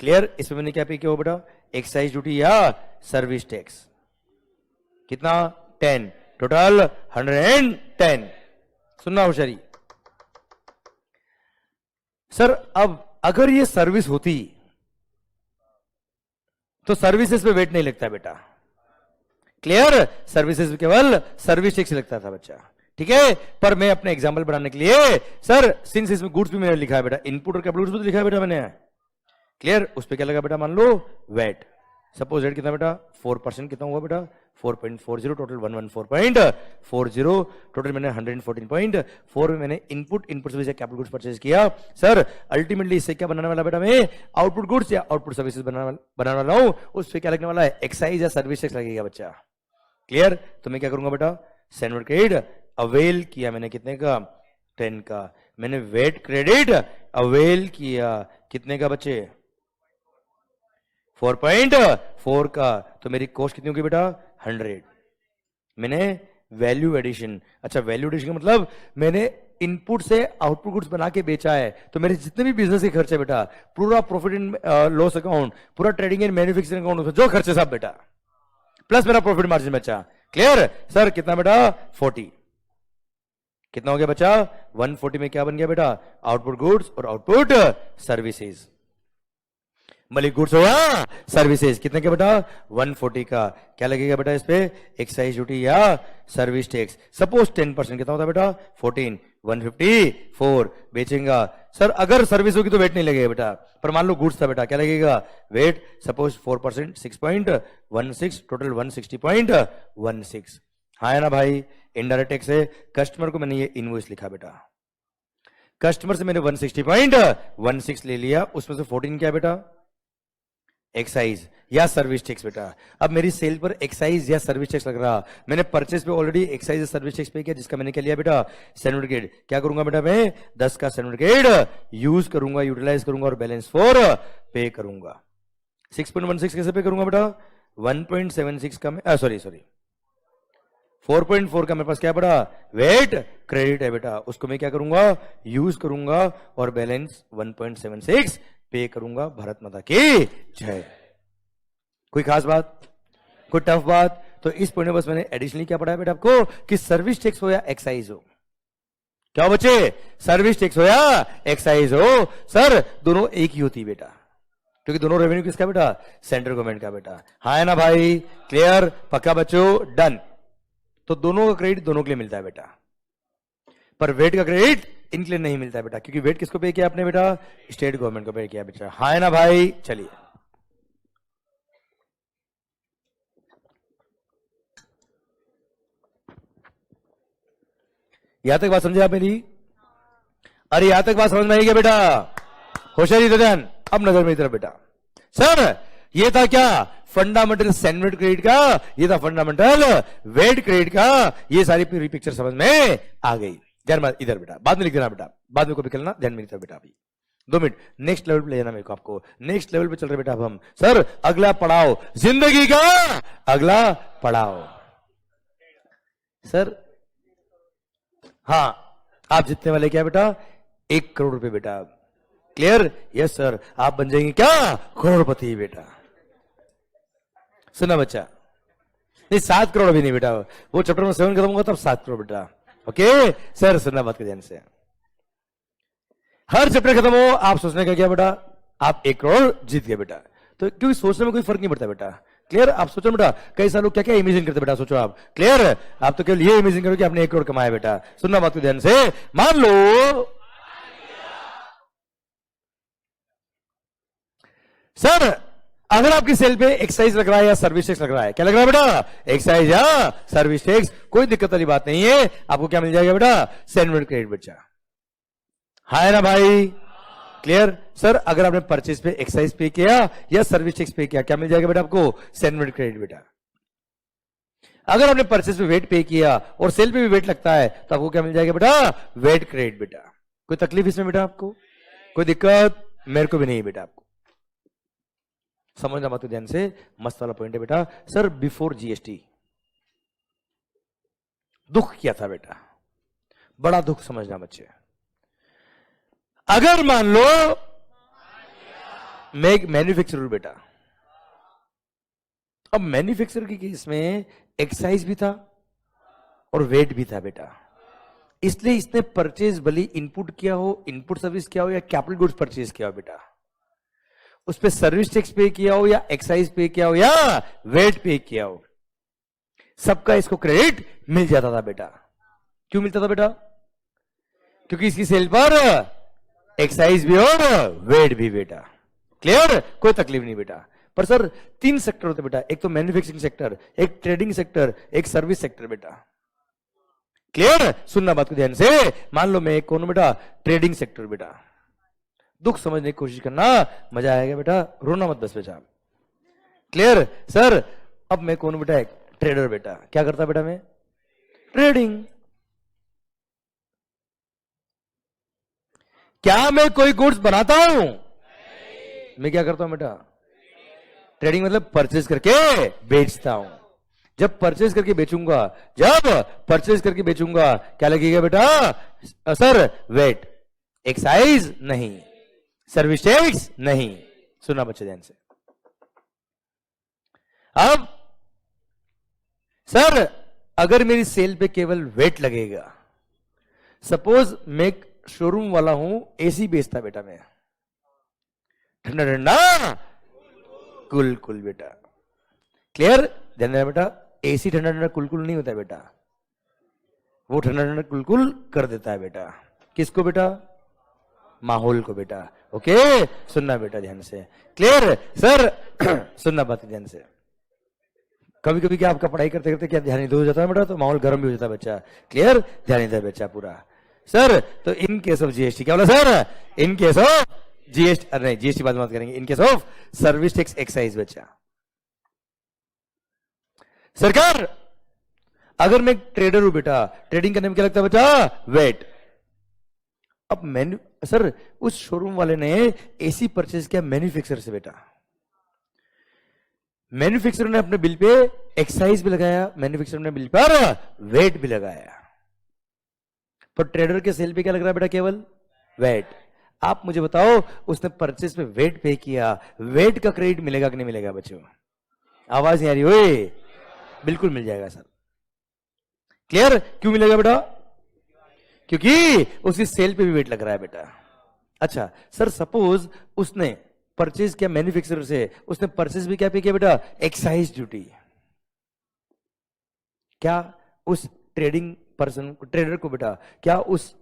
क्लियर। इसमें मैंने क्या पे किया हो बेटा, एक्साइज ड्यूटी या सर्विस टैक्स, कितना, 10, टोटल 110। सुनना होशियारी। सर अब अगर ये सर्विस होती तो सर्विसेज पे वेट नहीं लगता बेटा, क्लियर, सर्विसेज पे केवल सर्विस टैक्स लगता था बच्चा, ठीक है। पर मैं अपने एग्जांपल बनाने के लिए, सर सिंस इसमें गुड्स भी मैंने लिखा है बेटा, इनपुट और कैपिटल गुड्स भी तो लिखा है बेटा मैंने, क्लियर, उस पे क्या लगा बेटा, मान लो वेट, सपोज वेट कितना बेटा, 4%, कितना हुआ बेटा, 4.40, टोटल 114.40, टोटल मैंने 114.4 में मैंने इनपुट से कैपिटल गुड्स परचेज किया। सर अल्टीमेटली इससे क्या बनाने वाला बेटा, मैं आउटपुट गुड्स या आउटपुट सर्विसेज बनाने वाला हूं, उससे क्या लगने वाला है, एक्साइज या सर्विस टैक्स लगेगा बच्चा, क्लियर। तो मैं क्या करूंगा बेटा, सैंडविच क्रेडिट अवेल किया मैंने, कितने का, 10 का, मैंने वेट क्रेडिट अवेल किया, कितने का बच्चे, 4.4 का, तो मेरी कॉस्ट कितनी होगी बेटा, 100। मैंने वैल्यू एडिशन, अच्छा वैल्यू एडिशन का मतलब मैंने इनपुट से आउटपुट गुड्स बना के बेचा है, तो मेरे जितने भी बिजनेस के खर्चे बेटा, पूरा प्रॉफिट एंड लॉस अकाउंट, पूरा ट्रेडिंग एंड मैन्युफैक्चरिंग अकाउंट, जो खर्चे सब बेटा, प्लस मेरा प्रॉफिट मार्जिन बचा, क्लियर। सर कितना बेटा, 40, कितना हो गया बच्चा, 140 में क्या बन गया बेटा, आउटपुट गुड्स और आउटपुट सर्विसेज, मलिक गुड्स हो या सर्विसेज, कितने का बेटा, 140 का, क्या लगेगा बेटा इस पे, एक्साइज ड्यूटी या सर्विस टैक्स, सपोज 10%, कितना होता है बेटा, 14, 154 बेचेंगा। सर अगर सर्विस होगी तो वेट नहीं लगेगा बेटा, पर मान लो गुड्स था बेटा, क्या लगेगा, वेट, सपोज 4%, 6.16, टोटल 160.16, हाँ है ना भाई। इनडायरेक्ट टैक्स है, कस्टमर को मैंने ये इनवॉइस लिखा बेटा, कस्टमर से मैंने 160.16 ले लिया, उसमें से 14 क्या बेटा, एक्साइज या सर्विस टैक्स बेटा। अब मेरी सेल पर एक्साइज या सर्विस टैक्स लग रहा, मैंने परचेस पे ऑलरेडी एक्साइज या सर्विस टैक्स पे किया, जिसका मैंने क्या लिया बेटा, सर्टिफिकेट। क्या करूंगा बेटा, मैं 10 का सर्टिफिकेट यूज करूंगा, यूटिलाइज करूंगा और बैलेंस 4 पे करूंगा। 6.16 कैसे पे करूंगा बेटा, 1.76 का, सॉरी 4.4 का मेरे पास क्या पड़ा, वेट क्रेडिट है बेटा, उसको मैं क्या करूंगा, यूज करूंगा और बैलेंस 1.76 पे करूंगा। भारत माता की जय। कोई खास बात, कोई टफ बात? तो इस पॉइंट में बस मैंने एडिशनली क्या पढ़ाया बेटा आपको, कि सर्विस टैक्स हो या एक्साइज हो, क्या बच्चे, सर्विस टैक्स हो या एक्साइज हो, सर दोनों एक ही होती है बेटा, क्योंकि दोनों रेवेन्यू किसका बेटा, सेंट्रल गवर्नमेंट का बेटा, हाँ है ना भाई, क्लियर, पक्का बच्चों, डन। तो दोनों का क्रेडिट दोनों के लिए मिलता है बेटा, पर वेट का क्रेडिट इनके लिए नहीं मिलता है बेटा, क्योंकि वेट किसको पे किया आपने बेटा, स्टेट गवर्नमेंट को पे किया बेटा, हाँ है ना भाई। चलिए यहां तक बात समझे आप मेरी? अरे यहां तक बात समझ में आई क्या बेटा? होशियारी तो ध्यान। अब नजर मेरी तरफ बेटा, सर ये था क्या, फंडामेंटल सैंडविच क्रेडिट का, ये था फंडामेंटल वेट क्रेडिट का, ये सारी पूरी पिक्चर समझ में आ गई। ध्यान इधर बेटा, बाद में लिख देना बेटा, बाद में को निकलना, ध्यान मेरी तरफ बेटा। अभी 2 मिनट, नेक्स्ट लेवल पे ले जाना मेरे को, आपको नेक्स्ट लेवल पे चल रहे बेटा अब हम। सर अगला पड़ाव, जिंदगी का अगला पड़ाव। सर हाँ, आप जीतने वाले क्या बेटा, 1 करोड़ रुपए बेटा, क्लियर? यस सर, आप बन जाएंगे क्या, करोड़पति बेटा। सुना बच्चा, नहीं 7 करोड़ भी नहीं बेटा, वो चैप्टर में 7 खत्म होगा तब 7 करोड़ बेटा। ओके सर, सुनना बात के ध्यान से, हर चैप्टर खत्म हो आप सोचने का क्या बेटा, आप 1 करोड़ जीत गए बेटा। तो क्योंकि सोचने में कोई फर्क नहीं पड़ता बेटा, क्लियर? आप सोचो बेटा, कई सालों क्या क्या इमेजिन करते बेटा, सोचो आप। क्लियर? आप तो केवल ये इमेजिन करो कि आपने 1 करोड़ कमाया बेटा। सुनना बात को ध्यान से। मान लो सर, अगर आपकी सेल पे एक्साइज लग रहा है या सर्विस टैक्स लग रहा है, क्या लग रहा है बेटा? एक्साइज या सर्विस टैक्स, कोई दिक्कत वाली बात नहीं है। आपको क्या मिल जाएगा बेटा? सेनमेड क्रेडिट बच्चा। है ना भाई? क्लियर? सर, अगर आपने परचेज पे एक्साइज पे किया या सर्विस टैक्स पे किया, क्या मिल जाएगा बेटा आपको? सेनमेड क्रेडिट बेटा। अगर आपने परचेज पे वेट पे किया और सेल पे भी वेट लगता है, तो आपको क्या मिल जाएगा बेटा? वेट क्रेडिट बेटा। कोई तकलीफ इसमें बेटा आपको? कोई दिक्कत? मेरे को भी नहीं बेटा। आपको समझना बात ध्यान से, मस्त वाला पॉइंट है बेटा। सर, बिफोर जीएसटी दुख क्या था बेटा? बड़ा दुख समझना बच्चे। अगर मान लो मैं एक मैन्युफैक्चरर बेटा, अब मैन्युफैक्चरर के केस में एक्साइज भी था और वेट भी था बेटा, इसलिए इसने परचेज भले इनपुट किया हो, इनपुट सर्विस किया हो या कैपिटल गुड्स परचेज किया हो बेटा, उस पर सर्विस टैक्स पे किया हो या एक्साइज पे किया हो या वेट पे किया हो, सबका इसको क्रेडिट मिल जाता था बेटा। क्यों मिलता था बेटा? क्योंकि इसकी सेल पर एक्साइज भी और वेट भी बेटा। क्लियर? कोई तकलीफ नहीं बेटा। पर सर, 3 सेक्टर होते बेटा, एक तो मैन्युफैक्चरिंग सेक्टर, एक ट्रेडिंग सेक्टर, एक सर्विस सेक्टर बेटा। क्लियर? सुनना बात को ध्यान से। मान लो मैं कौन हूं बेटा? ट्रेडिंग सेक्टर बेटा। दुख समझने की कोशिश करना, मजा आएगा बेटा, रोना मत बस बेटा। क्लियर? सर, अब मैं कौन हूं बेटा? एक ट्रेडर बेटा। क्या करता बेटा मैं? ट्रेडिंग। क्या मैं कोई गुड्स बनाता हूं? मैं क्या करता हूं बेटा? ट्रेडिंग मतलब परचेज करके बेचता हूं। जब परचेज करके बेचूंगा, क्या लगेगा बेटा? सर, वेट, एक्साइज नहीं, सर्विस टैक्स नहीं। सुना बच्चे ध्यान से। अब सर, अगर मेरी सेल पे केवल वेट लगेगा, सपोज मैं एक शोरूम वाला हूं, एसी बेचता बेटा मैं, ठंडा ठंडा कुल कुल बेटा। क्लियर? ध्यान देना बेटा, एसी ठंडा ठंडा कुल कुल नहीं होता है बेटा, वो ठंडा ठंडा कुल कुल कर देता है बेटा। किसको बेटा? माहौल को बेटा। ओके, सुनना बेटा ध्यान से। क्लियर? सर, सुनना बात ध्यान से। कभी कभी क्या आपका पढ़ाई करते करते क्या ध्यान इधर हो जाता है बेटा, तो माहौल गर्म भी हो जाता है बच्चा। क्लियर? ध्यान इधर बच्चा पूरा। सर, तो इन केस ऑफ जीएसटी क्या बोला sir? In case of GST, अरे नहीं, जीएसटी बाद में बात करेंगे। In case of service tax excise बच्चा। सरकार, अगर मैं ट्रेडर हूं बेटा, ट्रेडिंग करने में क्या लगता है बेटा? वेट। अब सर, उस शोरूम वाले ने एसी परचेज किया मैन्युफैक्चरर से बेटा, मैन्युफैक्चरर ने अपने बिल पे एक्साइज भी लगाया, मैन्युफैक्चरर ने बिल पर वेट भी लगाया, पर ट्रेडर के सेल पे क्या लग रहा है बेटा? केवल वेट। आप मुझे बताओ, उसने परचेज पे वेट पे किया, वेट का क्रेडिट मिलेगा कि नहीं मिलेगा बच्चों? आवाज नहीं आ रही? ओए, बिल्कुल मिल जाएगा सर। क्लियर? क्यों मिलेगा बेटा? क्योंकि उसकी सेल पे भी वेट लग रहा है बेटा। अच्छा सर, सपोज उसने परचेज किया मैन्युफैक्चरर से, उसने परचेज भी क्या पे किया बेटा? Excise duty. क्या उस ट्रेडर को बेटा, क्या उस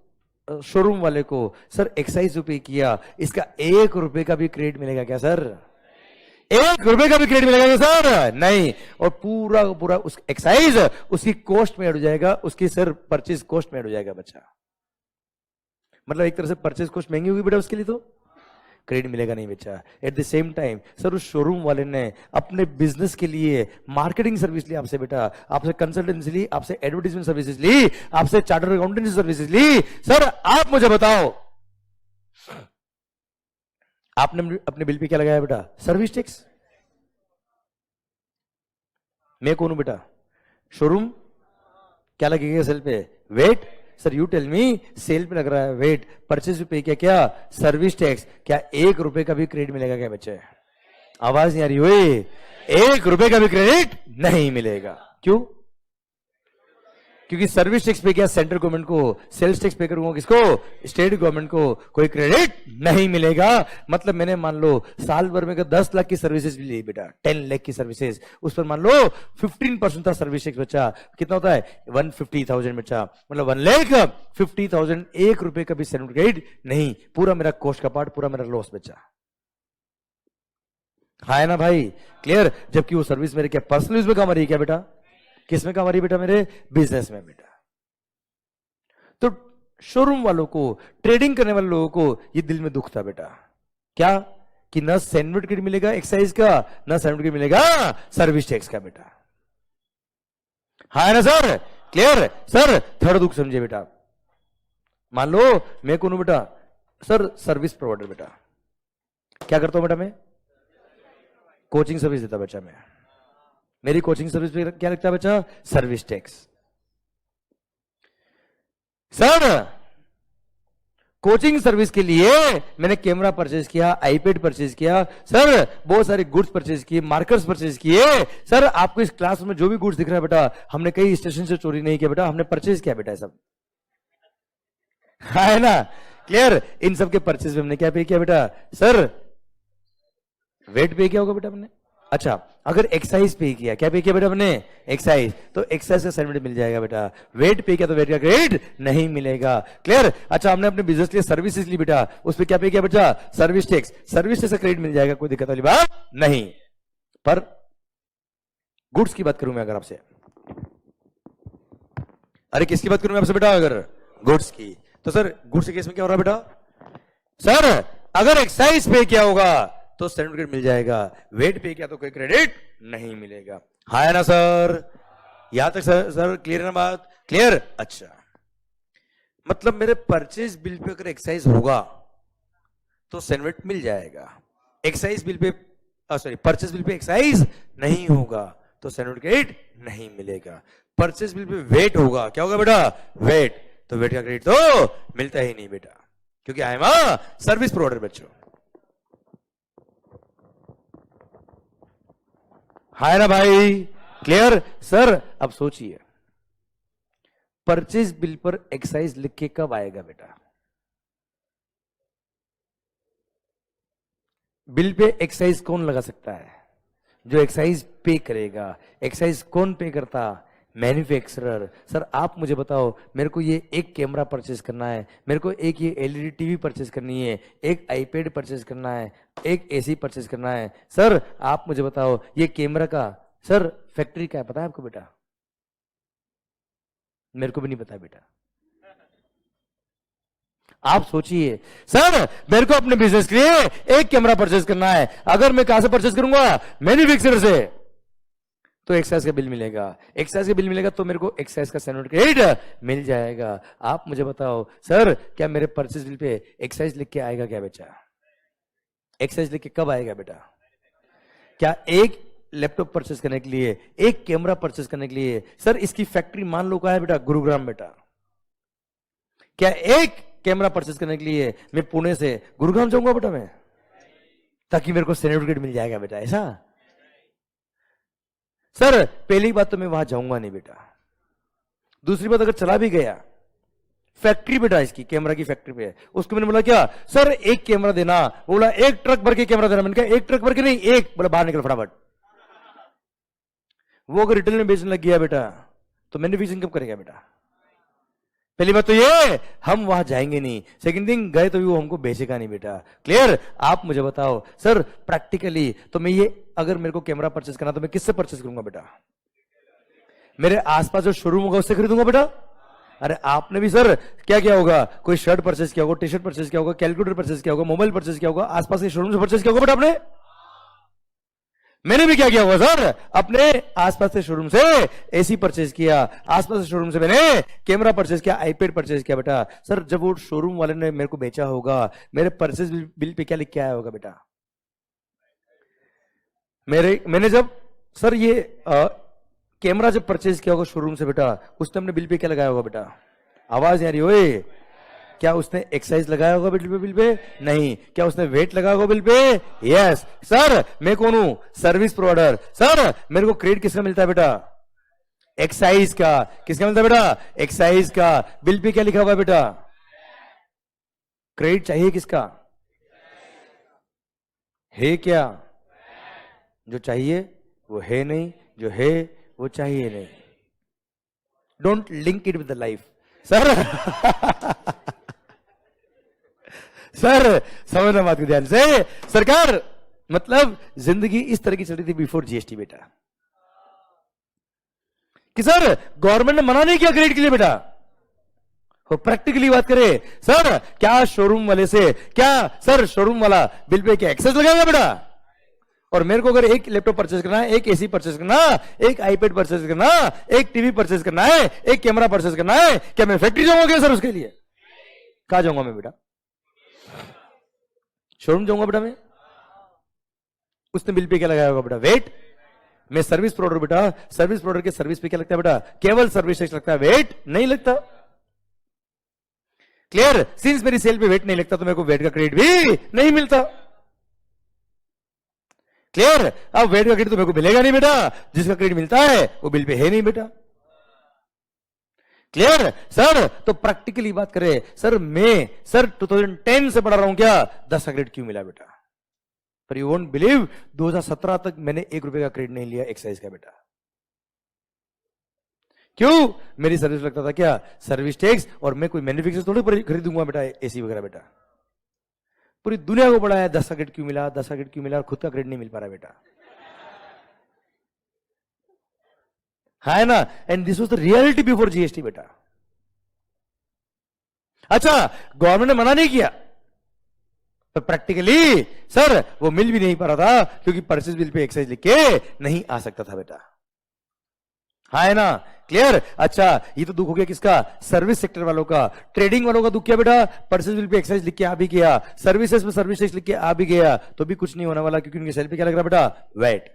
शोरूम वाले को सर एक्साइज पे किया, इसका 1 रुपए का भी क्रेडिट मिलेगा क्या सर? 1 रुपए का भी क्रेडिट मिलेगा क्या सर? नहीं। और पूरा पूरा उस एक्साइज उसकी कॉस्ट में ऐड हो जाएगा, उसकी सर परचेज कॉस्ट में ऐड हो जाएगा बच्चा। मतलब एक तरह से परचेज कॉस्ट महंगी होगी बेटा उसके लिए, तो क्रेडिट मिलेगा नहीं बच्चा। Eight the same time sir, उस शोरूम वाले ने अपने बिजनेस के लिए मार्केटिंग सर्विस ली आपसे बेटा, आपसे कंसल्टेंसी ली, आपसे एडवर्टाइजमेंट सर्विसेज ली, आपसे चार्टर्ड अकाउंटेंसी सर्विसेज ली। सर आप मुझे बताओ, आपने अपने बिल पे क्या लगाया बेटा? Service tax. मैं कौन हूं बेटा? शोरूम। क्या लगेगा सेल पे? VAT. Sir you tell me, sale पे लग रहा है वेट, परचेज पे क्या क्या? Service tax. क्या 1 रुपए का भी क्रेडिट मिलेगा क्या बच्चे? आवाज नहीं आ रही? ओए, 1 रुपए का भी क्रेडिट नहीं मिलेगा। क्यों? क्योंकि सर्विस टैक्स पे किया सेंट्रल गवर्नमेंट को, सेल्स टैक्स पे करूंगा किसको, स्टेट गवर्नमेंट को, कोई क्रेडिट नहीं मिलेगा। मतलब मैंने मान लो साल भर में 10 लाख की सर्विसेज ली बेटा, 10 लाख की सर्विसेज, उस पर मान लो 15% था सर्विस टैक्स बचा, कितना होता है 150,000 बचा, मतलब 1,50,000, 1 रुपए का भी सर्टिफिकेट नहीं, पूरा मेरा कॉस्ट का पार्ट, पूरा मेरा लॉस बचा। हाँ है ना भाई, क्लियर। जबकि वो सर्विस मेरे क्या पर्सनल यूज में काम आ रही है क्या बेटा, किस में काम आ रही है बेटा, मेरे बिजनेस में बेटा। तो शोरूम वालों को, ट्रेडिंग करने वाले लोगों को ये दिल में दुख था बेटा, क्या कि ना सर्टिफिकेट मिलेगा एक्साइज का, ना सर्टिफिकेट मिलेगा सर्विस टैक्स का बेटा। हाँ है ना सर, क्लियर। सर थर्ड दुख समझे बेटा, मान लो मैं कौन हूं बेटा, सर सर्विस प्रोवाइडर बेटा। क्या करता हूं बेटा मैं, कोचिंग सर्विस देता बच्चा मैं, मेरी कोचिंग सर्विस पे क्या लगता है बच्चा, service tax. Sir coaching service के लिए मैंने कैमरा परचेज किया, आईपैड परचेज किया, सर बहुत सारे गुड्स परचेज किए, मार्कर्स परचेज किए। सर आपको इस क्लास में जो भी गुड्स दिख रहा है बेटा, हमने कई स्टेशन से चोरी नहीं किया बेटा, हमने परचेज किया बेटा सब, है ना, क्लियर। इन सब के परचेज में हमने क्या पे किया बेटा, सर वेट पे किया होगा बेटा हमने। अच्छा अगर एक्साइज पे किया, क्या पे किया बेटा हमने, एक्साइज, तो एक्साइज का सर्टिफिकेट मिल जाएगा बेटा। वेट पे किया तो वेट का क्रेडिट नहीं मिलेगा, क्लियर। अच्छा हमने अपने बिजनेस के लिए सर्विसेज ली बेटा, उस पर क्या पे किया बेटा, सर्विस टैक्स, सर्विस टैक्स का क्रेडिट मिल जाएगा, कोई दिक्कत वाली बात नहीं। पर गुड्स की बात करूं मैं अगर आपसे, अरे किसकी बात करूं मैं आपसे बेटा, अगर गुड्स की, तो सर गुड्स के केस में क्या हो रहा है बेटा, सर अगर एक्साइज पे किया होगा तो सर्टिफिकेट मिल जाएगा, वेट पे किया तो कोई क्रेडिट नहीं मिलेगा। हाँ है ना सर, यहां तक सर क्लियर है ना बात, क्लियर। अच्छा मतलब मेरे परचेज बिल पे अगर एक्साइज होगा तो सर्टिफिकेट मिल जाएगा, excise bill pay sorry purchase bill pay excise नहीं होगा तो सर्टिफिकेट नहीं मिलेगा। परचेज बिल पे वेट होगा, क्या होगा बेटा, वेट, तो वेट का क्रेडिट तो मिलता ही नहीं बेटा, क्योंकि I am a service provider बच्चों। है ना भाई, क्लियर। सर अब सोचिए परचेज बिल पर एक्साइज लिख के कब आएगा बेटा, बिल पे एक्साइज कौन लगा सकता है, जो एक्साइज पे करेगा। एक्साइज कौन पे करता, मैन्युफैक्चरर। सर आप मुझे बताओ, मेरे को ये एक कैमरा परचेज करना है, मेरे को एक ये एलईडी टीवी परचेज करनी है, एक आईपैड परचेज करना है, एक एसी परचेज करना है। सर आप मुझे बताओ ये कैमरा का सर फैक्ट्री क्या है पता है आपको बेटा, मेरे को भी नहीं पता बेटा। आप सोचिए, सर मेरे को अपने बिजनेस के लिए एक कैमरा परचेज करना है, अगर मैं कहां से परचेज करूंगा, मैन्युफैक्चरर से, तो एक्साइज का बिल मिलेगा, एक्साइज का बिल मिलेगा तो मेरे को एक्साइज का सर्टिफिकेट मिल जाएगा। आप मुझे बताओ सर क्या मेरे परचेज बिल पे एक्साइज लिख के आएगा क्या बेटा, एक्साइज लिख के कब आएगा बेटा, क्या एक लैपटॉप परचेज करने के लिए, एक कैमरा परचेज करने के लिए, सर इसकी फैक्ट्री मान लो कहां है बेटा, गुरुग्राम बेटा, क्या एक कैमरा परचेज करने के लिए मैं पुणे से गुरुग्राम जाऊंगा बेटा मैं, ताकि मेरे को सर्टिफिकेट मिल जाएगा बेटा, ऐसा। सर पहली बात तो मैं वहां जाऊंगा नहीं बेटा, दूसरी बात अगर चला भी गया, फैक्ट्री बेटा इसकी कैमरा की फैक्ट्री पे है, उसको मैंने बोला क्या सर एक कैमरा देना, बोला एक ट्रक भर के कैमरा देना, मैंने कहा एक ट्रक भर के नहीं, एक, बोला बाहर निकल फटाफट। वो अगर रिटेल में बेचने लग गया बेटा तो मैन्युफैक्चरिंग कब करेगा बेटा, पहली बात तो ये हम वहां जाएंगे नहीं, सेकंड थिंग गए तो भी वो हमको बेचेगा नहीं बेटा, क्लियर। आप मुझे बताओ सर प्रैक्टिकली तो मैं ये अगर मेरे को कैमरा परचेज करना तो मैं किससे परचेज करूंगा बेटा, मेरे आसपास जो शोरूम होगा उससे खरीदूंगा बेटा। अरे आपने भी सर क्या किया होगा, कोई शर्ट परचेज किया होगा, टी शर्ट परचेज किया होगा, कैलकुलेटर परचेज किया होगा, मोबाइल परचेज किया होगा, आसपास के शोरूम से परचेज किया होगा बेटा आपने। मैंने भी क्या किया होगा सर, अपने आसपास से शोरूम से एसी परचेज किया, आसपास से शोरूम से मैंने कैमरा परचेज किया, आईपैड परचेज किया बेटा। सर जब वो शोरूम वाले ने मेरे को बेचा होगा, मेरे परचेज बिल पे क्या लिख के आया होगा बेटा, मैंने जब सर ये कैमरा जब परचेज किया होगा शोरूम से बेटा, उसने अपने बिल पे क्या लगाया होगा बेटा, आवाज आ रही ओए, क्या उसने एक्साइज लगाया होगा बिल पे नहीं, क्या उसने वेट लगाया होगा बिल पे, यस। सर मैं कौन हूं, सर्विस प्रोवाइडर। सर मेरे को क्रेडिट किसका मिलता है बेटा, एक्साइज का। किसका मिलता है बेटा? एक्साइज का। बिल पे क्या लिखा हुआ है बेटा? क्रेडिट चाहिए किसका? है क्या? जो चाहिए वो है नहीं, जो है वो चाहिए नहीं। Don't link it with the life. Sir sir समझना बात को ध्यान से। सरकार मतलब जिंदगी इस तरह की चल रही थी बिफोर जीएसटी बेटा, कि सर गवर्नमेंट ने मना नहीं किया क्रेडिट के लिए बेटा। वो प्रैक्टिकली बात करें, सर क्या शोरूम वाले से, क्या सर शोरूम वाला बिल पे क्या एक्सेस लगाएगा बेटा? और मेरे को अगर एक लैपटॉप परचेज करना है, एक एसी परचेज करना, एक आईपैड परचेज करना, एक टीवी परचेज करना है, एक कैमरा परचेज करना है, क्या मैं फैक्ट्री जाऊंगा क्या सर उसके लिए? कहां जाऊंगा मैं बेटा? शोरूम जाऊंगा बेटा मैं। उसने बिल पे क्या लगाया होगा बेटा? वेट। मैं सर्विस प्रोवाइडर बेटा, सर्विस प्रोवाइडर के सर्विस पे क्या लगता है बेटा? केवल सर्विस टैक्स लगता है, वेट नहीं लगता। क्लियर? सिंस मेरी सेल पे वेट नहीं लगता तो मेरे को वेट का क्रेडिट भी नहीं मिलता। क्लियर? अब वेट का क्रेडिट तो मेरे को मिलेगा नहीं बेटा, जिसका क्रेडिट मिलता है वो बिल पे है नहीं बेटा। क्लियर? सर तो प्रैक्टिकली बात करें, सर मैं सर 2010 से पढ़ा रहा हूं क्या, 10 का क्रेडिट क्यों मिला बेटा? पर यू वोंट बिलीव 2017 तक मैंने 1 रुपए का क्रेडिट नहीं लिया एक्साइज का बेटा। क्यों? मेरी सर्विस लगता था क्या? Service tax. और मैं कोई मैन्युफैक्चर थोड़ी खरीदूंगा बेटा एसी वगैरह बेटा। पूरी दुनिया को पढ़ा है 10 का क्रेडिट क्यों मिला, 10 का क्रेडिट क्यों मिला, और खुद का क्रेडिट नहीं मिल पा रहा बेटा। है ना? And this was the reality before GST बेटा। अच्छा गवर्नमेंट ने मना नहीं किया, तो प्रैक्टिकली सर वो मिल भी नहीं पा रहा था, क्योंकि परचेज बिल पे एक्साइज लिख के नहीं आ सकता था बेटा। है ना? क्लियर? अच्छा ये तो दुख हो गया किसका? सर्विस सेक्टर वालों का। ट्रेडिंग वालों का दुख क्या बेटा? परचेज बिल पे एक्साइज लिख के आ भी गया, सर्विसेज में सर्विस टैक्स लिख के आ भी गया, तो भी कुछ नहीं होने वाला, क्योंकि उनके सेल पे क्या लग रहा बेटा? वेट।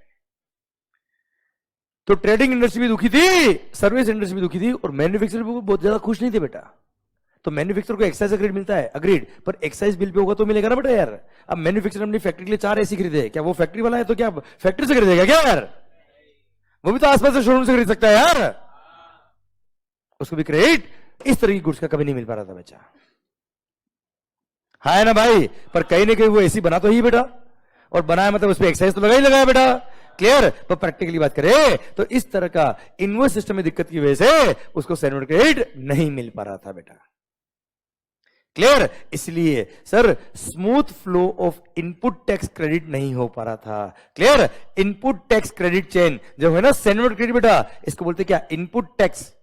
तो ट्रेडिंग इंडस्ट्री भी दुखी थी, सर्विस इंडस्ट्री भी दुखी थी, और मैन्युफैक्चरर भी बहुत ज्यादा खुश नहीं थे बेटा। तो मैन्युफैक्चरर को एक्साइज का क्रेडिट मिलता है, अग्रीड, पर एक्साइज बिल पे होगा तो मिलेगा ना बेटा यार। अब मैन्युफैक्चरर अपनी फैक्ट्री के लिए 4 एसी खरीदे, क्या वो फैक्ट्री वाला है तो क्या फैक्ट्री से खरीदेगा क्या यार? वो भी तो आसपास से शोरूम से खरीद सकता है यार, उसको भी क्रेडिट इस तरह की गुड्स का कभी नहीं मिल पा रहा था बच्चा। है ना भाई? पर कहीं ना कहीं वो एसी बना तो ही बेटा, और बनाया मतलब उस पर एक्साइज तो लगा ही लगाया बेटा। क्लियर? तो प्रैक्टिकली बात करें तो इस तरह का इनवॉइस सिस्टम में दिक्कत की वजह से उसको सैन्युअल क्रेडिट नहीं मिल पा रहा था बेटा। क्लियर? इसलिए sir smooth flow of input tax credit नहीं हो पा रहा था। Clear? Input tax credit chain जो है ना सैन्युअल क्रेडिट बेटा, इसको बोलते क्या? Input tax,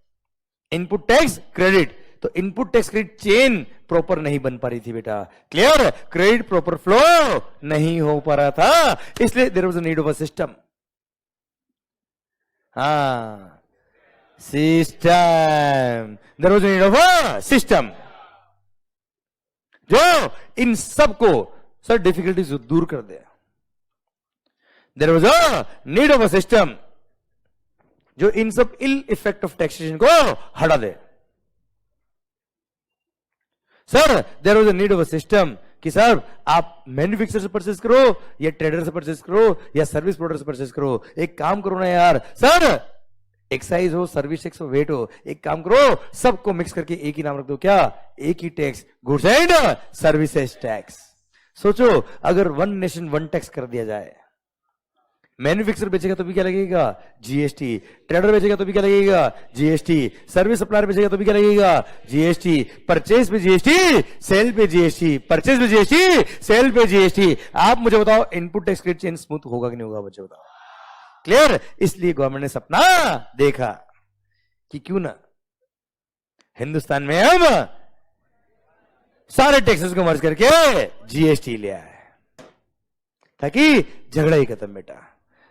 input tax credit. तो input tax credit chain proper नहीं बन पा रही थी बेटा। क्लियर? क्रेडिट प्रॉपर फ्लो नहीं हो पा रहा था, इसलिए there was a need of a system. हाँ system, there was a need of a system जो इन सबको सर डिफिकल्टीज दूर कर दे। There was a need of a system जो इन सब इल इफेक्ट ऑफ टैक्सेशन को हटा दे। Sir there was a need of a system कि सर आप मैन्युफैक्चरर से परचेज करो या ट्रेडर से परचेज करो या सर्विस प्रोवाइडर से परचेज करो, एक काम करो ना यार सर, एक्साइज हो, सर्विस टैक्स हो, वेट हो, एक काम करो सबको मिक्स करके एक ही नाम रख दो, क्या? एक ही tax, goods and services tax. सोचो अगर वन नेशन वन टैक्स कर दिया जाए, मैन्युफैक्चरर बेचेगा तो भी क्या लगेगा? जीएसटी। ट्रेडर बेचेगा तो भी क्या लगेगा? जीएसटी। सर्विस सप्लायर बेचेगा तो भी क्या लगेगा? जीएसटी। परचेज पे जीएसटी, सेल पे जीएसटी, परचेज पे जीएसटी, सेल पे जीएसटी। आप मुझे बताओ input tax credit chain smooth होगा कि नहीं होगा बच्चे बताओ? क्लियर? इसलिए गवर्नमेंट ने सपना देखा कि क्यों ना हिंदुस्तान में अब सारे टैक्सेस को मर्ज करके जीएसटी ले आए, ताकि झगड़ा ही खत्म बेटा।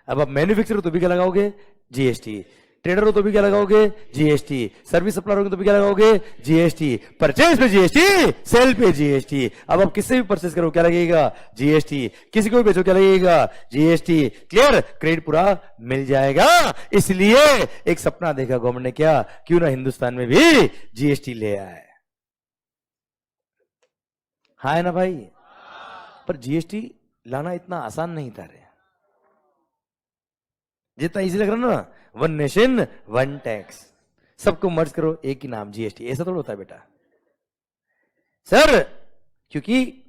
अब आप मैन्युफैक्चरर हो तो भी क्या लगाओगे? जीएसटी। ट्रेडर हो तो भी क्या लगाओगे? जीएसटी। सर्विस सप्लायर हो तो भी क्या लगाओगे? जीएसटी। परचेज पे जीएसटी, सेल पे जीएसटी। अब आप किससे भी परचेज करो क्या लगेगा? जीएसटी। किसी को भी बेचो क्या लगेगा? जीएसटी। क्लियर? क्रेडिट पूरा मिल जाएगा। इसलिए एक सपना देखा गवर्नमेंट ने, क्या क्यों ना हिंदुस्तान में भी जीएसटी ले आए। हाँ है ना भाई? पर जीएसटी लाना इतना आसान नहीं था रे। जितना इजी लग रहा है ना, वन नेशन वन टैक्स, सबको मर्ज करो एक ही नाम जीएसटी, ऐसा थोड़ा होता है बेटा सर। क्योंकि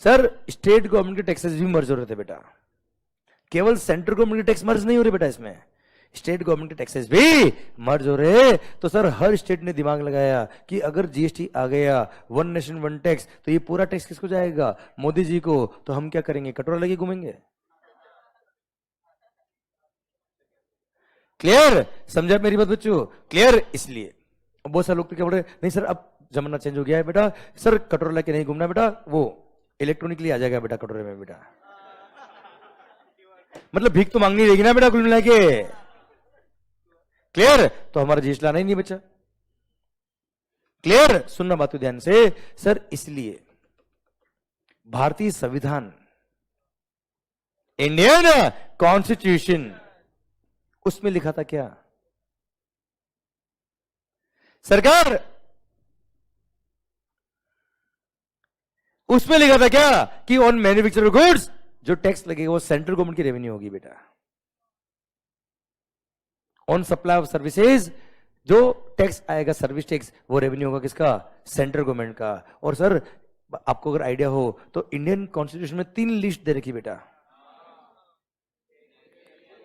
सर स्टेट गवर्नमेंट के टैक्सेस भी मर्ज हो रहे थे बेटा, केवल सेंट्रल गवर्नमेंट के टैक्स मर्ज नहीं हो रहे बेटा, इसमें स्टेट गवर्नमेंट के टैक्सेस भी मर्ज हो रहे। तो सर हर स्टेट ने दिमाग लगाया कि अगर जीएसटी आ गया, वन नेशन वन टैक्स, तो ये पूरा टैक्स किसको जाएगा? मोदी जी को। तो हम क्या करेंगे? कटोरा लेके घूमेंगे। क्लियर? समझा मेरी बात बच्चों? क्लियर? इसलिए बहुत सारे लोग तो क्या बोल रहे, नहीं सर अब जमाना चेंज हो गया है बेटा, सर कटोरा लेके नहीं घूमना बेटा, वो इलेक्ट्रॉनिकली आ जाएगा बेटा कटोरे में बेटा। मतलब भीख तो मांगनी रहेगी ना बेटा कुल मिला के। क्लियर? तो हमारा जीएसटी लाना ही नहीं बच्चा। क्लियर? सुनना बात ध्यान से सर। इसलिए भारतीय संविधान, इंडियन कॉन्स्टिट्यूशन, उसमें लिखा था क्या सरकार? उसमें लिखा था क्या कि ऑन मैन्युफैक्चर गुड्स जो टैक्स लगेगा वो सेंट्रल गवर्नमेंट की रेवेन्यू होगी बेटा। ऑन सप्लाई ऑफ सर्विसेज जो टैक्स आएगा, सर्विस टैक्स, वो रेवेन्यू होगा किसका? सेंट्रल गवर्नमेंट का। और सर आपको अगर आइडिया हो तो इंडियन कॉन्स्टिट्यूशन में 3 लिस्ट दे रखी बेटा,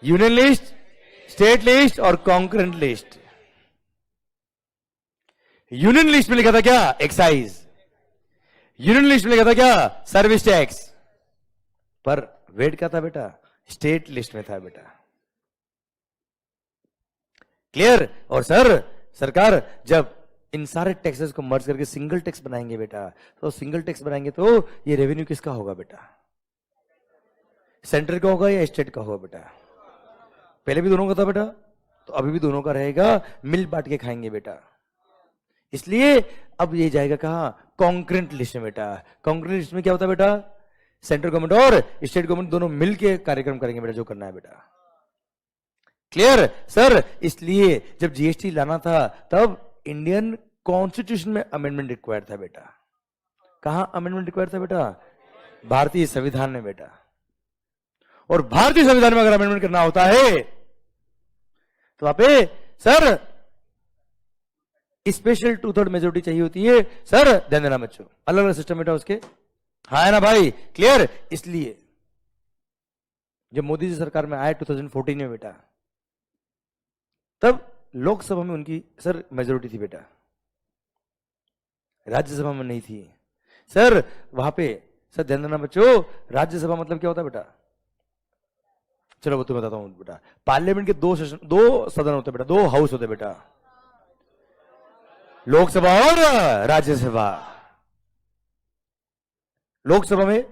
यूनियन लिस्ट, स्टेट लिस्ट और कॉन्करेंट लिस्ट। यूनियन लिस्ट में लिखा था क्या? एक्साइज। यूनियन लिस्ट में लिखा था क्या? Service tax. पर वेट क्या था बेटा? स्टेट लिस्ट में था बेटा। क्लियर? और सर सरकार जब इन सारे टैक्सेस को मर्ज करके सिंगल टैक्स बनाएंगे बेटा, तो सिंगल टैक्स बनाएंगे तो ये रेवेन्यू किसका होगा बेटा? सेंट्रल का होगा या स्टेट का होगा बेटा? पहले भी दोनों का था बेटा, तो अभी भी दोनों का रहेगा, मिल बांट के खाएंगे बेटा। इसलिए अब ये जाएगा कहां? कॉन्करेंट लिस्ट में बेटा। कॉन्करेंट लिस्ट में क्या होता है बेटा? सेंट्रल गवर्नमेंट और स्टेट गवर्नमेंट दोनों मिलके कार्यक्रम करेंगे बेटा, जो करना है बेटा। Clear sir? इसलिए जब जीएसटी लाना था तब इंडियन कॉन्स्टिट्यूशन में अमेंडमेंट रिक्वायर्ड था बेटा। कहां अमेंडमेंट रिक्वायर्ड था बेटा? भारतीय संविधान में बेटा। और भारतीय संविधान में अगर अमेंडमेंट करना होता है तो वहां पे सर स्पेशल 2/3 मेजोरिटी चाहिए होती है। सर ध्यान देना बच्चों, अलग अलग सिस्टम बेटा उसके, हाँ है ना भाई? क्लियर? इसलिए जब मोदी जी सरकार में आए 2014 में बेटा, तब लोकसभा में उनकी सर मेजोरिटी थी बेटा, राज्यसभा में नहीं थी सर। वहां पे सर ध्यान देना बच्चों, राज्यसभा मतलब क्या होता है बेटा? चलो वो तुम्हें बताता हूं बेटा। पार्लियामेंट के 2 सदन होते बेटा, 2 हाउस होते बेटा, लोकसभा और राज्यसभा। लोकसभा में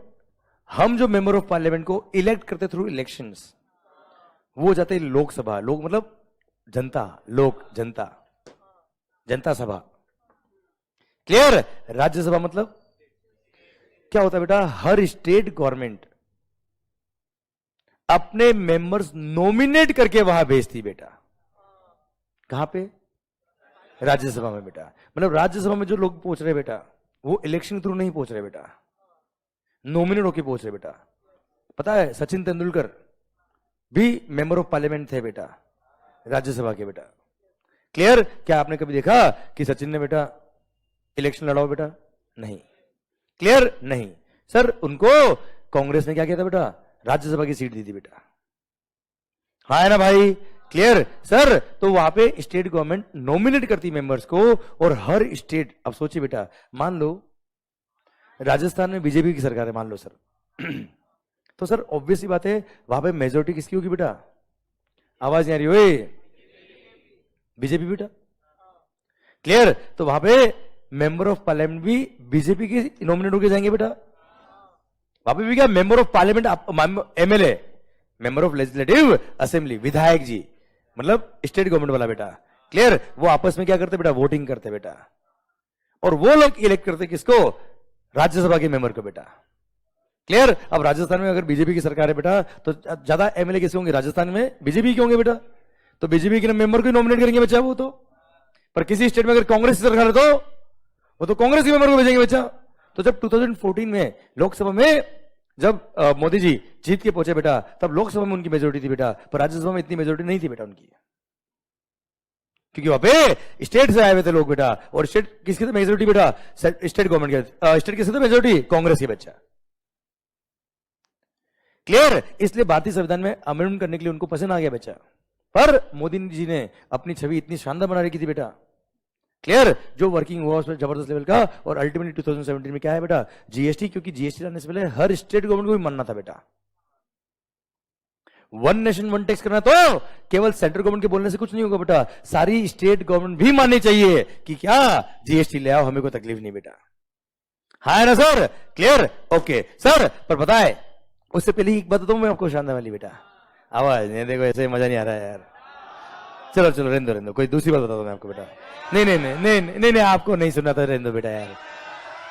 हम जो मेंबर ऑफ पार्लियामेंट को इलेक्ट करते थ्रू इलेक्शंस, वो जाते लोकसभा। लोक मतलब जनता, लोक जनता, जनता सभा। क्लियर? राज्यसभा मतलब क्या होता है बेटा? हर स्टेट गवर्नमेंट अपने मेंबर्स नॉमिनेट करके वहां भेजती बेटा। कहां पे? राज्यसभा में बेटा। मतलब राज्यसभा में जो लोग पहुंच रहे बेटा, वो इलेक्शन थ्रू नहीं पहुंच रहे बेटा, नॉमिनेट होके पहुंच रहे बेटा। पता है सचिन तेंदुलकर भी मेंबर ऑफ पार्लियामेंट थे बेटा, राज्यसभा के बेटा। क्लियर? क्या आपने कभी देखा कि सचिन ने बेटा इलेक्शन लड़ाओ बेटा? नहीं। क्लियर? नहीं सर। उनको कांग्रेस ने क्या किया था बेटा? राज्यसभा की सीट दी थी बेटा, हाँ है ना भाई? Clear sir? तो वहां पे स्टेट गवर्नमेंट नॉमिनेट करती मेंबर्स को, और हर स्टेट, अब सोचिए बेटा, मान लो राजस्थान में बीजेपी की सरकार है, मान लो सर तो सर ऑब्वियस सी बात है वहां पे मेजोरिटी किसकी होगी बेटा? आवाज नहीं आ रही ओए? बीजेपी बेटा। क्लियर? तो वहां पे मेंबर ऑफ पार्लियामेंट भी बीजेपी के नॉमिनेट होके जाएंगे बेटा। वहां पे भी क्या? Member of parliament, MLA, member of legislative assembly, विधायक जी, मतलब स्टेट गवर्नमेंट वाला बेटा। क्लियर? वो आपस में क्या करते बेटा? वोटिंग करते बेटा, और वो लोग इलेक्ट करते किसको? राज्यसभा के मेंबर को बेटा। क्लियर? अब राजस्थान में अगर बीजेपी की सरकार है बेटा, तो ज्यादा एमएलए किसके होंगे राजस्थान में? बीजेपी के होंगे बेटा। तो बीजेपी के मेंबर को नॉमिनेट करेंगे बच्चा वो तो। पर किसी स्टेट में अगर कांग्रेस की सरकार है तो वो तो कांग्रेस के मेंबर को भेजेंगे बच्चा। तो जब 2014 में लोकसभा में जब मोदी जी जीत के पहुंचे बेटा, तब लोकसभा में उनकी मेजोरिटी थी बेटा, पर राज्यसभा में इतनी मेजोरिटी नहीं थी बेटा उनकी, क्योंकि वहां पे स्टेट से आए हुए थे लोग बेटा, और स्टेट किसके थे मेजोरिटी बेटा, स्टेट गवर्नमेंट के, स्टेट किसके थे मेजोरिटी, कांग्रेस के बच्चा। क्लियर। इसलिए भारतीय संविधान में अमेंडमेंट करने के लिए उनको पसंद आ गया बच्चा, पर मोदी जी ने अपनी छवि इतनी शानदार बना रखी थी बेटा। क्लियर। जो वर्किंग हुआ उसमें जबरदस्त लेवल का, और अल्टीमेटली 2017 में क्या है बेटा, जीएसटी, क्योंकि जीएसटी लाने से पहले हर स्टेट गवर्नमेंट को भी मानना था बेटा। वन नेशन वन टैक्स करना तो केवल सेंट्रल गवर्नमेंट के बोलने से कुछ नहीं होगा बेटा, सारी स्टेट गवर्नमेंट भी माननी चाहिए कि क्या जीएसटी ले आओ, हमें कोई तकलीफ नहीं बेटा। हाँ ना सर, क्लियर, ओके सर। पर पता है उससे पहले एक बात बताऊं मैं आपको शानदार वाली बेटा, आवाज नहीं, देखो ऐसे मजा नहीं आ रहा है यार, चलो चलो रहने दो, कोई दूसरी बात बता दो मैं आपको बेटा। नहीं नहीं नहीं नहीं नहीं, नहीं आपको नहीं सुनना था, रहने दो बेटा यार,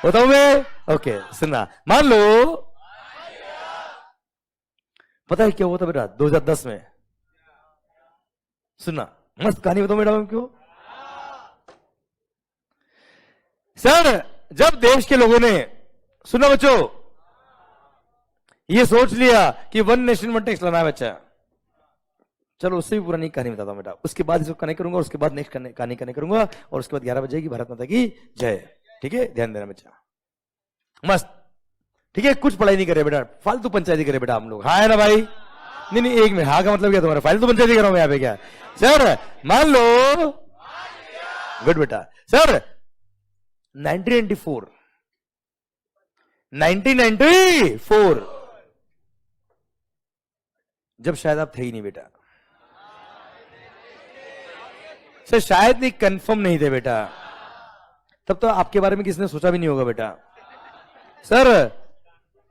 बताऊं मैं, ओके सुनना। मान लो पता है क्या हुआ था बेटा 2010 में, सुनना मस्त कहानी बताऊं बेटा क्यों। सर जब देश के लोगों ने, सुना बच्चों, ये सोच लिया कि वन नेशन वन टैक्स लाना है बच्चा, चलो उससे भी पुरानी कहानी बताता हूं बेटा, उसके बाद इसको कनेक्ट करूंगा, उसके बाद नेक्स्ट कहानी कनेक्ट करूंगा, और उसके बाद 11 बजेगी भारत माता की जय। ठीक है, ध्यान देना बच्चा, मस्त। ठीक है, कुछ पढ़ाई नहीं करे बेटा, फालतू पंचायती करे बेटा हम लोग, हाँ है ना भाई। नहीं नहीं, एक मिनट, हाँ का मतलब क्या तुम्हारा, फालतू पंचायती कर रहा हूं यहाँ पे क्या सर। मान लो, गुड बेटा। सर 1994 जब शायद आप थे ही नहीं बेटा, सर शायद नहीं, कंफर्म नहीं थे बेटा, तब तो आपके बारे में किसने सोचा भी नहीं होगा बेटा। सर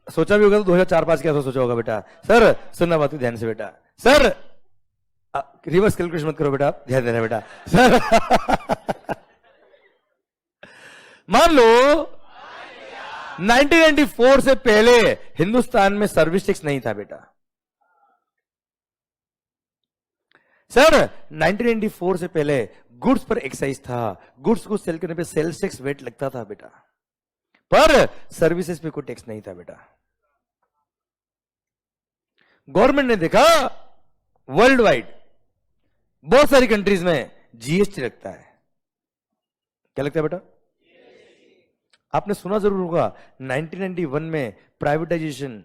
सोचा भी होगा तो 2004-5 के आसपास सोचा होगा बेटा। सर सुनना बात ध्यान से बेटा, सर रिवर्स कैलकुलेशन मत करो बेटा, ध्यान देना बेटा। सर मान लो 1994 से पहले हिंदुस्तान में सर्विस टैक्स नहीं था बेटा। सर 1994 से पहले गुड्स पर एक्साइज था, गुड्स को सेल करने पे सेल्स टैक्स वेट लगता था बेटा, पर सर्विसेज पे कोई टैक्स नहीं था बेटा। गवर्नमेंट ने देखा वर्ल्ड वाइड बहुत सारी कंट्रीज में जीएसटी लगता है, क्या लगता है बेटा, आपने सुना जरूर होगा 1991 में प्राइवेटाइजेशन,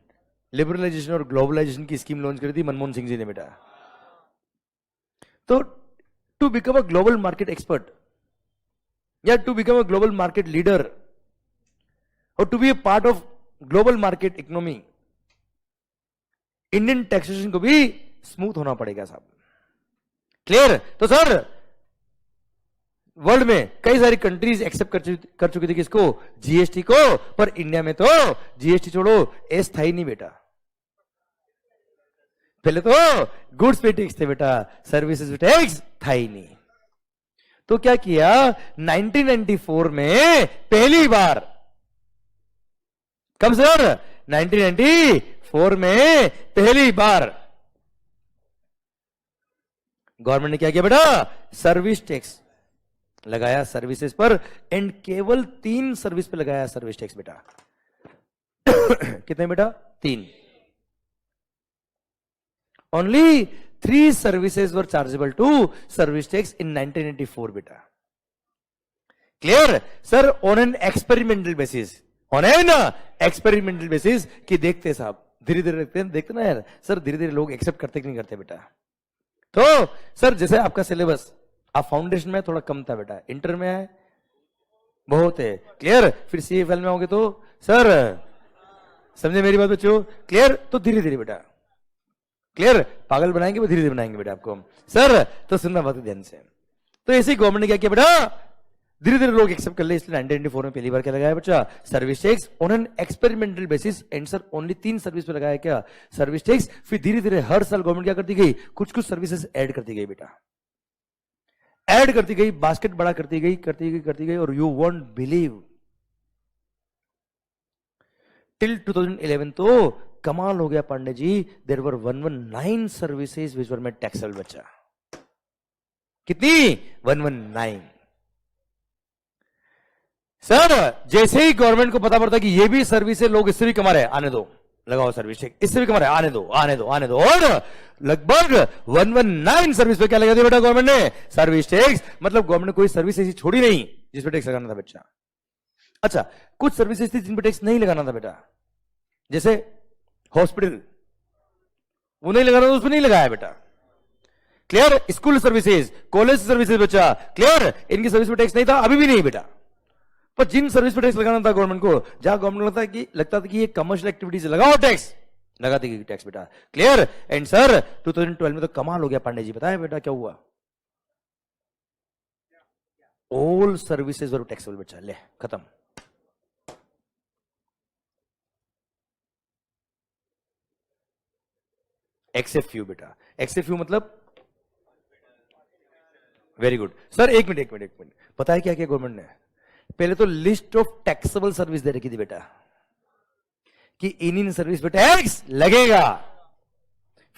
लिबरलाइजेशन और ग्लोबलाइजेशन की स्कीम लॉन्च करी थी मनमोहन सिंह जी ने बेटा। तो to become a global market expert या to become a global market leader और to be a part of global market economy, Indian taxation को भी स्मूथ होना पड़ेगा साहब। क्लियर। तो सर वर्ल्ड में कई सारी कंट्रीज एक्सेप्ट कर चुकी थी किसको, जीएसटी को, पर इंडिया में तो जीएसटी छोड़ो एस था ही नहीं बेटा। पहले तो गुड्स पे टैक्स थे बेटा, सर्विसेज पे टैक्स था ही नहीं। तो क्या किया 1994 में पहली बार, कब सर 1994 में पहली बार गवर्नमेंट ने क्या किया बेटा, सर्विस टैक्स लगाया सर्विसेज पर, एंड केवल 3 सर्विस पे लगाया सर्विस टैक्स बेटा। कितने बेटा, 3। Only 3 services were chargeable to service tax in 1994 बेटा। Clear. Sir on an experimental basis, on an experimental basis कि देखते साहब, धीरे धीरे देखते ना यार सर, धीरे धीरे लोग एक्सेप्ट करते कि नहीं करते बेटा। तो सर जैसे आपका सिलेबस, आप फाउंडेशन में थोड़ा कम था बेटा, इंटर में है बहुत है, क्लियर, फिर सीएफएल में होगे तो सर समझे मेरी बात बच्चों, क्लियर। तो धीरे धीरे बेटा, क्लियर, पागल बनाएंगे वो धीरे धीरे बनाएंगे बेटा आपको। सर तो सुनना बात ध्यान से। तो ऐसे ही गवर्नमेंट ने क्या किया बेटा, धीरे धीरे लोग एक्सेप्ट कर ले, इसलिए 1994 में पहली बार क्या लगाया बच्चा, service tax on an experimental basis, and sir only 3 service पे लगाया क्या, सर्विस टैक्स। फिर धीरे धीरे हर साल गवर्नमेंट क्या करती गई, कुछ कुछ सर्विसेज ऐड करती गई बेटा, ऐड करती गई, बास्केट बड़ा करती गई, और यू वोंट बिलीव टिल 2011 तो कमाल हो गया Pandey ji, there were 119 services which were made taxable बच्चा। कितनी, 119। सर जैसे ही गवर्नमेंट को पता पड़ता कि ये भी सर्विस है, लोग इससे भी कमा रहे हैं, आने दो, लगाओ सर्विस टैक्स, इससे भी कम है, आने दो आने दो आने दो। और लगभग 119 सर्विस पे क्या लगा दिया बेटा गवर्नमेंट ने, सर्विस टैक्स। मतलब गवर्नमेंट ने कोई सर्विस ऐसी छोड़ी नहीं जिसपे टैक्स लगाना था बच्चा। अच्छा, कुछ सर्विसेज थी जिन पे टैक्स नहीं लगाना था बेटा, जैसे हॉस्पिटल, वो नहीं लगाना था, उस पर नहीं लगाया बेटा। Clear? School services, college services बच्चा, क्लियर? इनकी सर्विस पे टैक्स नहीं था, अभी भी नहीं बेटा। पर जिन सर्विस पे टैक्स लगाना था गवर्नमेंट को, जहां गवर्नमेंट लगता था कि ये कमर्शियल एक्टिविटीज, लगाओ टैक्स, लगाती गई टैक्स बेटा। क्लियर? एंड सर 2012 में तो कमाल हो गया पांडे जी, बताया बेटा क्या हुआ? ऑल सर्विसेज वर टैक्सेबल बच्चा, ले खत्म। एक्सेप्ट फ्यू बेटा, एक्सेप्ट फ्यू मतलब वेरी गुड सर। एक मिनट, पता है क्या किया गवर्नमेंट ने? पहले तो लिस्ट ऑफ टैक्सेबल सर्विस दे रखी थी बेटा, कि इन सर्विस पे टैक्स लगेगा।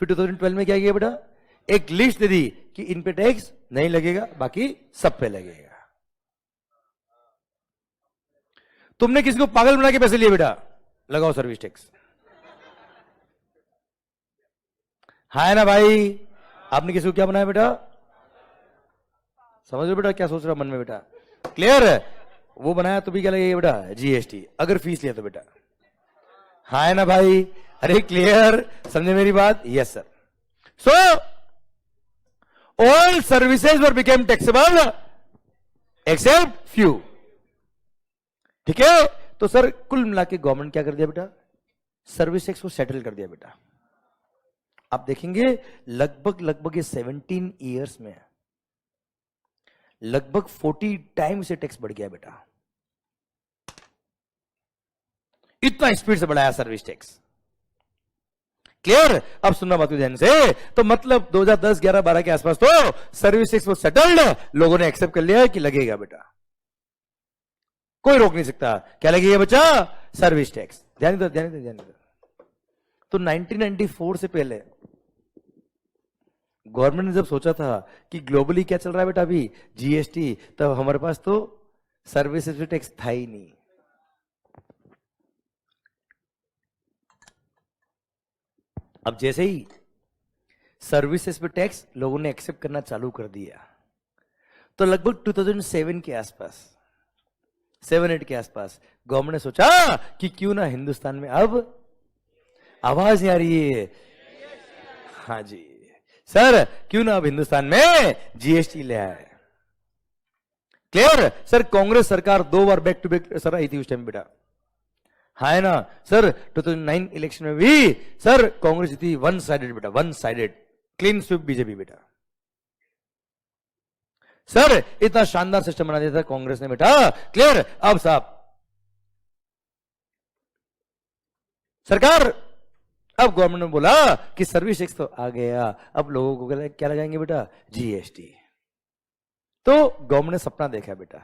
फिर 2012 में क्या किया बेटा? एक लिस्ट दे दी कि इन पे टैक्स नहीं लगेगा, बाकी सब पे लगेगा। तुमने किसी को पागल बना के पैसे लिए बेटा? लगाओ सर्विस टैक्स। है ना भाई? आपने किसी को क्या बनाया बेटा? समझ लो बेटा क्या सोच रहा मन में बेटा। क्लियर? वो बनाया तो भी क्या लगेगा बेटा? जीएसटी, अगर फीस लिया तो बेटा। है ना भाई? अरे क्लियर? समझे मेरी बात? Yes sir. So all services वर बिकेम टैक्सेबल एक्सेप्ट फ्यू। ठीक है? तो सर कुल मिला के गवर्नमेंट क्या कर दिया बेटा? सर्विस टैक्स को सेटल कर दिया बेटा। आप देखेंगे लगभग ये 17 ईयर्स में लगभग 40 टाइम से टैक्स बढ़ गया बेटा। इतना स्पीड से बढ़ाया सर्विस टैक्स। क्लियर? अब सुनना बात ध्यान से। तो मतलब 2010, 11, 12 के आसपास तो सर्विस टैक्स वो सेटल्ड, लोगों ने एक्सेप्ट कर लिया कि लगेगा बेटा, कोई रोक नहीं सकता। क्या लगेगा बच्चा? Service tax. ध्यान दो। तो 1994 से पहले गवर्नमेंट ने जब सोचा था कि ग्लोबली क्या चल रहा है बेटा अभी, जीएसटी, तब हमारे पास तो सर्विसेज पे टैक्स था ही नहीं। अब जैसे ही सर्विसेज पे टैक्स लोगों ने एक्सेप्ट करना चालू कर दिया, तो लगभग 2007 के आसपास, 7-8 के आसपास गवर्नमेंट ने सोचा कि क्यों ना हिंदुस्तान में, अब आवाज नहीं आ रही है? हाँ जी सर, क्यों ना अब हिंदुस्तान में जीएसटी ले आए। क्लियर? सर कांग्रेस सरकार 2 बार बैक टू बैक सर आई थी उस टाइम बेटा। है ना सर? 2009 इलेक्शन में भी सर कांग्रेस जीती, वन साइडेड बेटा, one sided, clean sweep BJP बेटा। सर इतना शानदार सिस्टम बना दिया था कांग्रेस ने बेटा। क्लियर? अब साहब सरकार, अब गवर्नमेंट ने बोला कि सर्विस टैक्स तो आ गया, अब लोगों को क्या लगाएंगे बेटा? जीएसटी। तो गवर्नमेंट ने सपना देखा बेटा,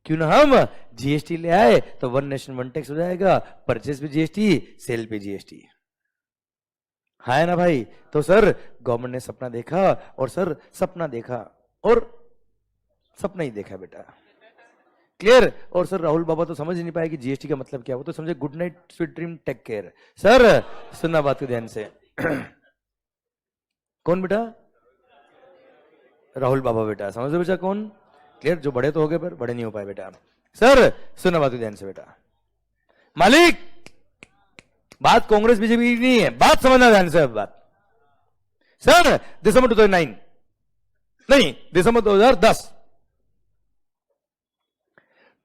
क्यों ना हम जीएसटी ले आए, तो वन नेशन वन टैक्स हो जाएगा, परचेज पे जीएसटी, सेल पे जीएसटी। है ना भाई? तो सर गवर्नमेंट ने सपना देखा, और सर सपना देखा और सपना ही देखा बेटा। क्लियर? और सर राहुल बाबा तो समझ ही नहीं पाए कि जीएसटी का मतलब क्या, वो तो समझे good night sweet dream take care. Sir सुनना बात को ध्यान से। कौन बेटा? राहुल बाबा बेटा। समझ लो बेटा कौन? क्लियर? जो बड़े तो हो गए पर बड़े नहीं हो पाए बेटा। सर सुनना बात को ध्यान से बेटा। मालिक, बात कांग्रेस बीजेपी की नहीं है, बात समझना ध्यान से। अब बात सर दिसंबर 2009 नहीं, दिसंबर 2010,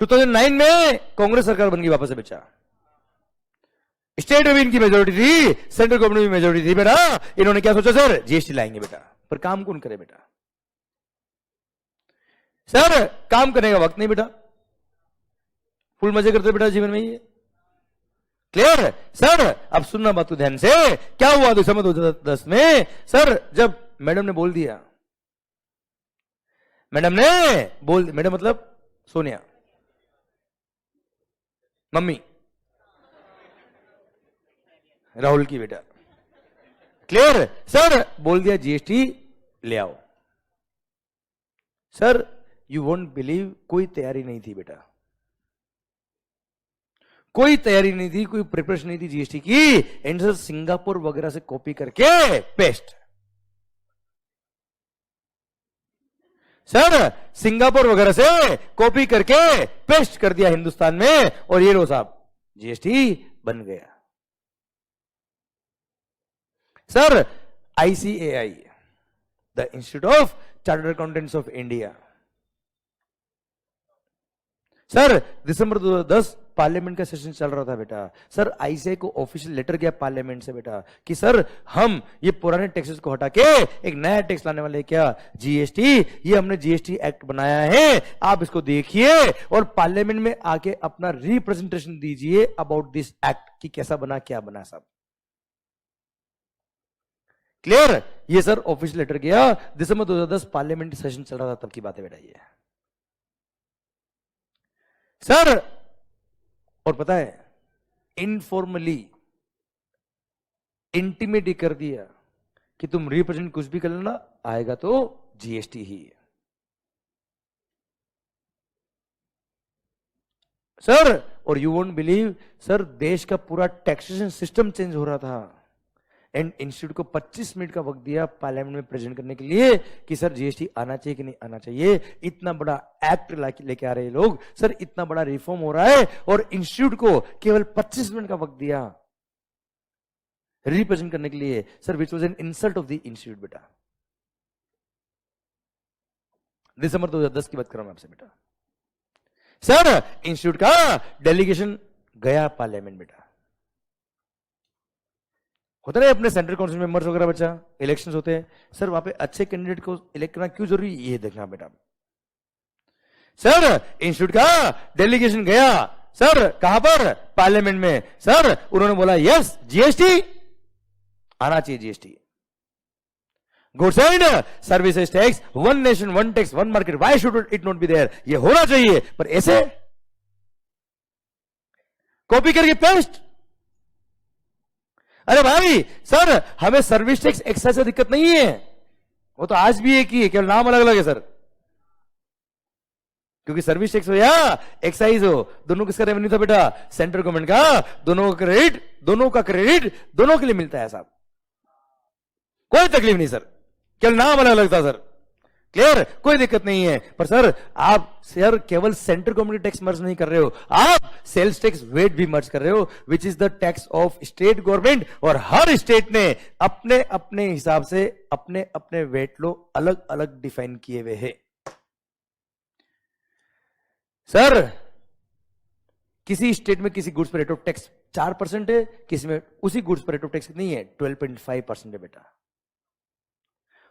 2009 में कांग्रेस सरकार बन गई वापस से बेटा। स्टेट में भी इनकी मेजोरिटी थी, सेंट्रल गवर्नमेंट में भी मेजोरिटी थी बेटा। इन्होंने क्या सोचा? सर जीएसटी लाएंगे बेटा, पर काम कौन करे बेटा? सर काम करने का वक्त नहीं बेटा, फुल मजे करते बेटा जीवन में ये। क्लियर? सर अब सुनना बात को ध्यान से। क्या हुआ दिसंबर 2010 में? सर जब मैडम ने बोल दिया, मैडम मतलब सोनिया, मम्मी, राहुल की बेटा। क्लियर? सर बोल दिया जीएसटी ले आओ। सर यू वोंट बिलीव, कोई तैयारी नहीं थी बेटा, कोई तैयारी नहीं थी, कोई प्रिपरेशन नहीं थी जीएसटी की, एंड सर सिंगापुर वगैरह से कॉपी करके पेस्ट। सर सिंगापुर वगैरह से कॉपी करके पेस्ट कर दिया हिंदुस्तान में, और ये लो साहब जीएसटी बन गया। Sir ICAI, the institute of chartered accountants of India, sir December 2010 parliament का सेशन चल रहा था बेटा। सर ICAI को ऑफिशियल लेटर गया पार्लियामेंट से बेटा कि सर हम ये पुराने टैक्सेस को हटा के एक नया टैक्स लाने वाले, क्या जीएसटी, ये हमने जीएसटी एक्ट बनाया है, आप इसको देखिए और पार्लियामेंट में आके अपना रिप्रेजेंटेशन दीजिए अबाउट दिस एक्ट कि कैसा बना, क्या बना सब। क्लियर? ये सर ऑफिशियल लेटर गया, दिसंबर 2010 पार्लियामेंट सेशन चल रहा था, तब की बातें बेटा ये सर। और पता है इनफॉर्मली इंटीमेट कर दिया कि तुम रिप्रेजेंट कुछ भी कर लेना, आएगा तो जीएसटी ही है। सर और यू वोंट बिलीव सर, देश का पूरा टैक्सेशन सिस्टम चेंज हो रहा था, एंड इंस्टीट्यूट को 25 मिनट का वक्त दिया पार्लियामेंट में प्रेजेंट करने के लिए कि सर जीएसटी आना चाहिए कि नहीं आना चाहिए। इतना बड़ा एक्ट लेके आ रहे लोग, सर इतना बड़ा रिफॉर्म हो रहा है, और इंस्टीट्यूट को केवल 25 मिनट का वक्त दिया रिप्रेजेंट करने के लिए, sir which was an insult of the institute बेटा। दिसंबर 2010 की बात कर रहा हूं आपसे बेटा। सर इंस्टीट्यूट का डेलीगेशन गया पार्लियामेंट बेटा, होता है अपने सेंट्रल काउंसिल मेंबर्स वगैरह बच्चा, इलेक्शंस होते हैं सर, वहां पे अच्छे कैंडिडेट को इलेक्ट करना क्यों जरूरी, ये देखना बेटा। सर इंस्टीट्यूट का डेलीगेशन गया सर, कहां पर, पार्लियामेंट में। सर उन्होंने बोला यस जीएसटी आना चाहिए, GST goods and services tax, one nation one tax one market, why should it not be there, ये होना चाहिए। पर ऐसे कॉपी करके पेस्ट। अरे भाई सर हमें सर्विस टैक्स एक्साइज से दिक्कत नहीं है, वो तो आज भी एक ही है, केवल नाम अलग अलग है सर। क्योंकि सर्विस टैक्स हो या एक्साइज हो, दोनों किसका रेवेन्यू था बेटा, सेंट्रल गवर्नमेंट का। दोनों का क्रेडिट दोनों के लिए मिलता है साहब, कोई तकलीफ नहीं सर, केवल नाम अलग अलग था सर। क्लियर? कोई दिक्कत नहीं है। पर सर आप सर केवल सेंट्रल गवर्नमेंट टैक्स मर्ज नहीं कर रहे हो, आप सेल्स टैक्स वेट भी मर्ज कर रहे हो, which is the tax of state government. और हर स्टेट ने अपने अपने हिसाब से अपने अपने वेट लो अलग अलग डिफाइन किए हुए हैं। सर किसी स्टेट में किसी गुड्स पर रेट ऑफ टैक्स 4% है, किसी में उसी गुड्स पर रेट ऑफ टैक्स नहीं है 12.5% है बेटा।